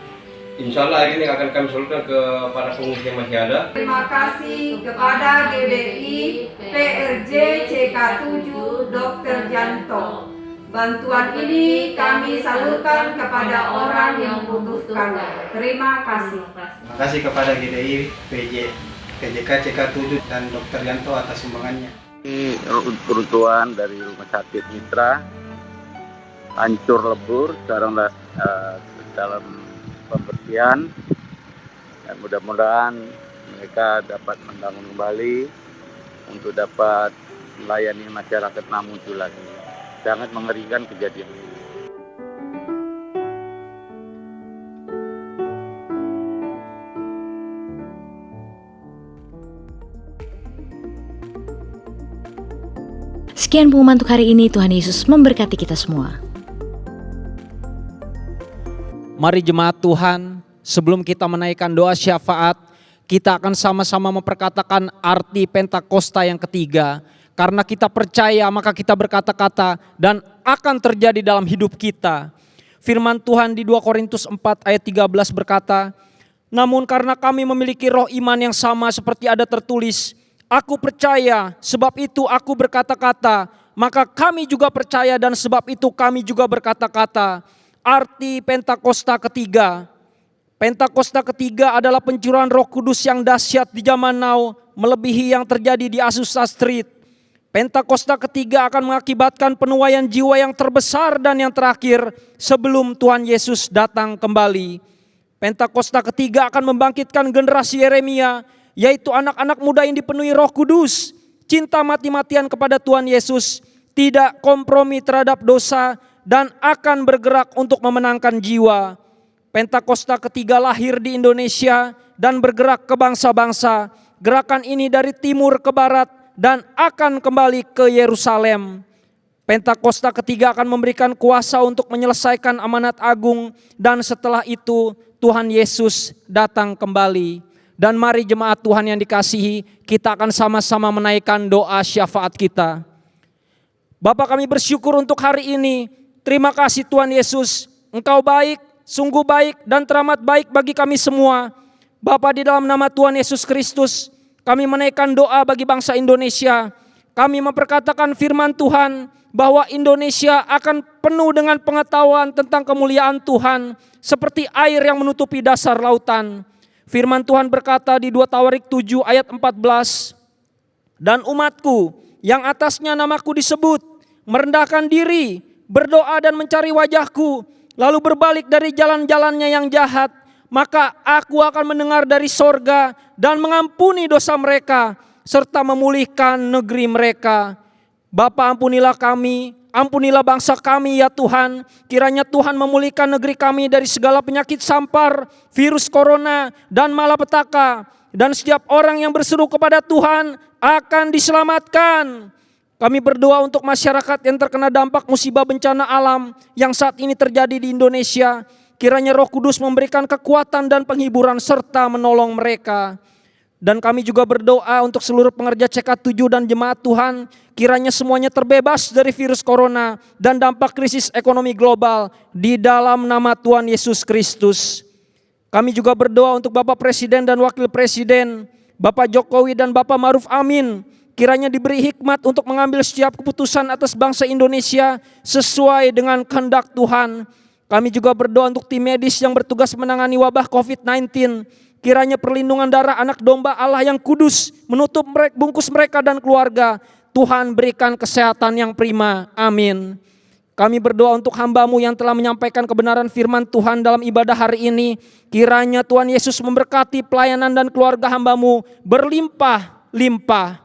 Insya Allah hari ini akan kami salurkan kepada pengungsi yang masih ada. Terima kasih kepada GBI, PRJ, CK7, Dr. Janto. Bantuan ini kami salurkan kepada orang yang membutuhkan. Terima kasih. Terima kasih kepada GDI, PJ, PJK, CK7, dan Dr. Yanto atas sumbangannya. Ini peruntuhan dari Rumah Sakit Mitra, hancur lebur, sekarang dalam pembersihan, dan mudah-mudahan mereka dapat membangun kembali untuk dapat melayani masyarakat Mamuju lagi. Sangat mengerikan kejadian ini. Sekian pengumuman untuk hari ini. Tuhan Yesus memberkati kita semua. Mari jemaat Tuhan, sebelum kita menaikkan doa syafaat, kita akan sama-sama memperkatakan arti Pentakosta yang ketiga. Karena kita percaya maka kita berkata-kata dan akan terjadi dalam hidup kita. Firman Tuhan di 2 Korintus 4 ayat 13 berkata, namun karena kami memiliki roh iman yang sama seperti ada tertulis, aku percaya sebab itu aku berkata-kata, maka kami juga percaya dan sebab itu kami juga berkata-kata. Arti Pentakosta ketiga. Pentakosta ketiga adalah pencurahan Roh Kudus yang dahsyat di zaman now, melebihi yang terjadi di Azusa Street. Pentakosta ketiga akan mengakibatkan penuaian jiwa yang terbesar dan yang terakhir sebelum Tuhan Yesus datang kembali. Pentakosta ketiga akan membangkitkan generasi Yeremia, yaitu anak-anak muda yang dipenuhi Roh Kudus, cinta mati-matian kepada Tuhan Yesus, tidak kompromi terhadap dosa, dan akan bergerak untuk memenangkan jiwa. Pentakosta ketiga lahir di Indonesia dan bergerak ke bangsa-bangsa. Gerakan ini dari timur ke barat dan akan kembali ke Yerusalem. Pentakosta ketiga akan memberikan kuasa untuk menyelesaikan amanat agung dan setelah itu Tuhan Yesus datang kembali. Dan mari jemaat Tuhan yang dikasihi, kita akan sama-sama menaikkan doa syafaat kita. Bapa, kami bersyukur untuk hari ini. Terima kasih Tuhan Yesus, Engkau baik, sungguh baik dan teramat baik bagi kami semua. Bapa, di dalam nama Tuhan Yesus Kristus, kami menaikkan doa bagi bangsa Indonesia. Kami memperkatakan firman Tuhan bahwa Indonesia akan penuh dengan pengetahuan tentang kemuliaan Tuhan seperti air yang menutupi dasar lautan. Firman Tuhan berkata di 2 Tawarik 7 ayat 14, dan umatku yang atasnya namaku disebut merendahkan diri, berdoa dan mencari wajahku, lalu berbalik dari jalan-jalannya yang jahat, maka aku akan mendengar dari sorga dan mengampuni dosa mereka serta memulihkan negeri mereka. Bapa, ampunilah kami, ampunilah bangsa kami ya Tuhan. Kiranya Tuhan memulihkan negeri kami dari segala penyakit sampar, virus corona, dan malapetaka. Dan setiap orang yang berseru kepada Tuhan akan diselamatkan. Kami berdoa untuk masyarakat yang terkena dampak musibah bencana alam yang saat ini terjadi di Indonesia. Kiranya Roh Kudus memberikan kekuatan dan penghiburan serta menolong mereka. Dan kami juga berdoa untuk seluruh pengerja CK7 dan jemaat Tuhan. Kiranya semuanya terbebas dari virus corona dan dampak krisis ekonomi global di dalam nama Tuhan Yesus Kristus. Kami juga berdoa untuk Bapak Presiden dan Wakil Presiden, Bapak Jokowi dan Bapak Maruf Amin. Kiranya diberi hikmat untuk mengambil setiap keputusan atas bangsa Indonesia sesuai dengan kehendak Tuhan. Kami juga berdoa untuk tim medis yang bertugas menangani wabah COVID-19. Kiranya perlindungan darah anak domba Allah yang kudus menutup bungkus mereka dan keluarga. Tuhan berikan kesehatan yang prima. Amin. Kami berdoa untuk hamba-Mu yang telah menyampaikan kebenaran firman Tuhan dalam ibadah hari ini. Kiranya Tuhan Yesus memberkati pelayanan dan keluarga hamba-Mu berlimpah-limpah.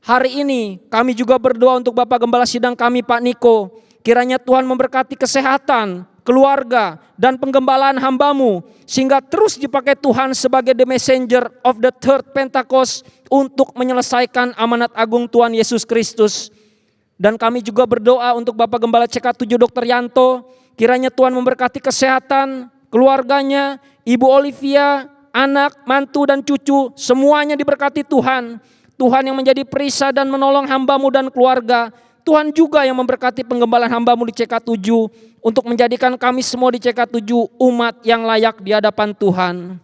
Hari ini kami juga berdoa untuk Bapak Gembala Sidang kami Pak Niko. Kiranya Tuhan memberkati kesehatan, keluarga, dan penggembalaan hamba-Mu, sehingga terus dipakai Tuhan sebagai the messenger of the third Pentecost untuk menyelesaikan amanat agung Tuhan Yesus Kristus. Dan kami juga berdoa untuk Bapak Gembala CK7 Dr. Yanto, kiranya Tuhan memberkati kesehatan, keluarganya, Ibu Olivia, anak, mantu, dan cucu, semuanya diberkati Tuhan. Tuhan yang menjadi perisai dan menolong hamba-Mu dan keluarga. Tuhan juga yang memberkati penggembalaan hamba-Mu di CK7 untuk menjadikan kami semua di CK7 umat yang layak di hadapan Tuhan.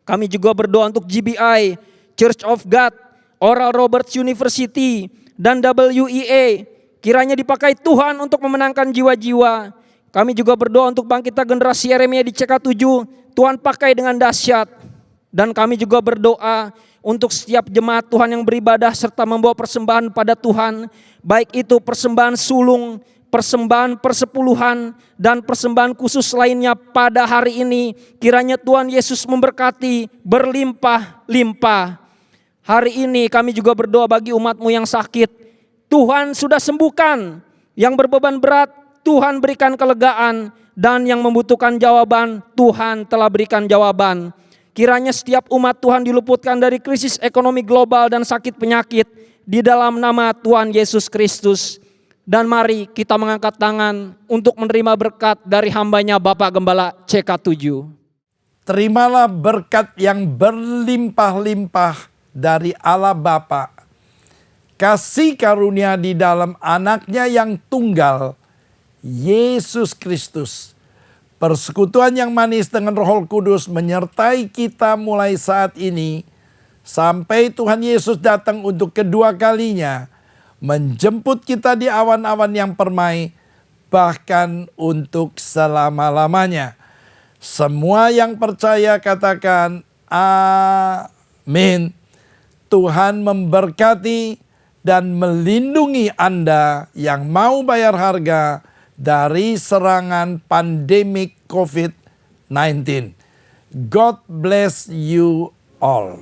Kami juga berdoa untuk GBI, Church of God, Oral Roberts University, dan WEA. Kiranya dipakai Tuhan untuk memenangkan jiwa-jiwa. Kami juga berdoa untuk bangkitnya generasi Yeremia di CK7. Tuhan pakai dengan dahsyat. Dan kami juga berdoa untuk setiap jemaat Tuhan yang beribadah serta membawa persembahan pada Tuhan, baik itu persembahan sulung, persembahan persepuluhan, dan persembahan khusus lainnya pada hari ini. Kiranya Tuhan Yesus memberkati berlimpah-limpah. Hari ini kami juga berdoa bagi umat-Mu yang sakit. Tuhan sudah sembuhkan, yang berbeban berat Tuhan berikan kelegaan, dan yang membutuhkan jawaban Tuhan telah berikan jawaban. Kiranya setiap umat Tuhan diluputkan dari krisis ekonomi global dan sakit penyakit di dalam nama Tuhan Yesus Kristus. Dan mari kita mengangkat tangan untuk menerima berkat dari hamba-Nya Bapak Gembala CK7. Terimalah berkat yang berlimpah-limpah dari Allah Bapa, kasih karunia di dalam Anaknya yang tunggal, Yesus Kristus, persekutuan yang manis dengan Roh Kudus menyertai kita mulai saat ini sampai Tuhan Yesus datang untuk kedua kalinya, menjemput kita di awan-awan yang permai, bahkan untuk selama-lamanya. Semua yang percaya katakan amin. Tuhan memberkati dan melindungi Anda yang mau bayar harga dari serangan pandemik COVID-19. God bless you all.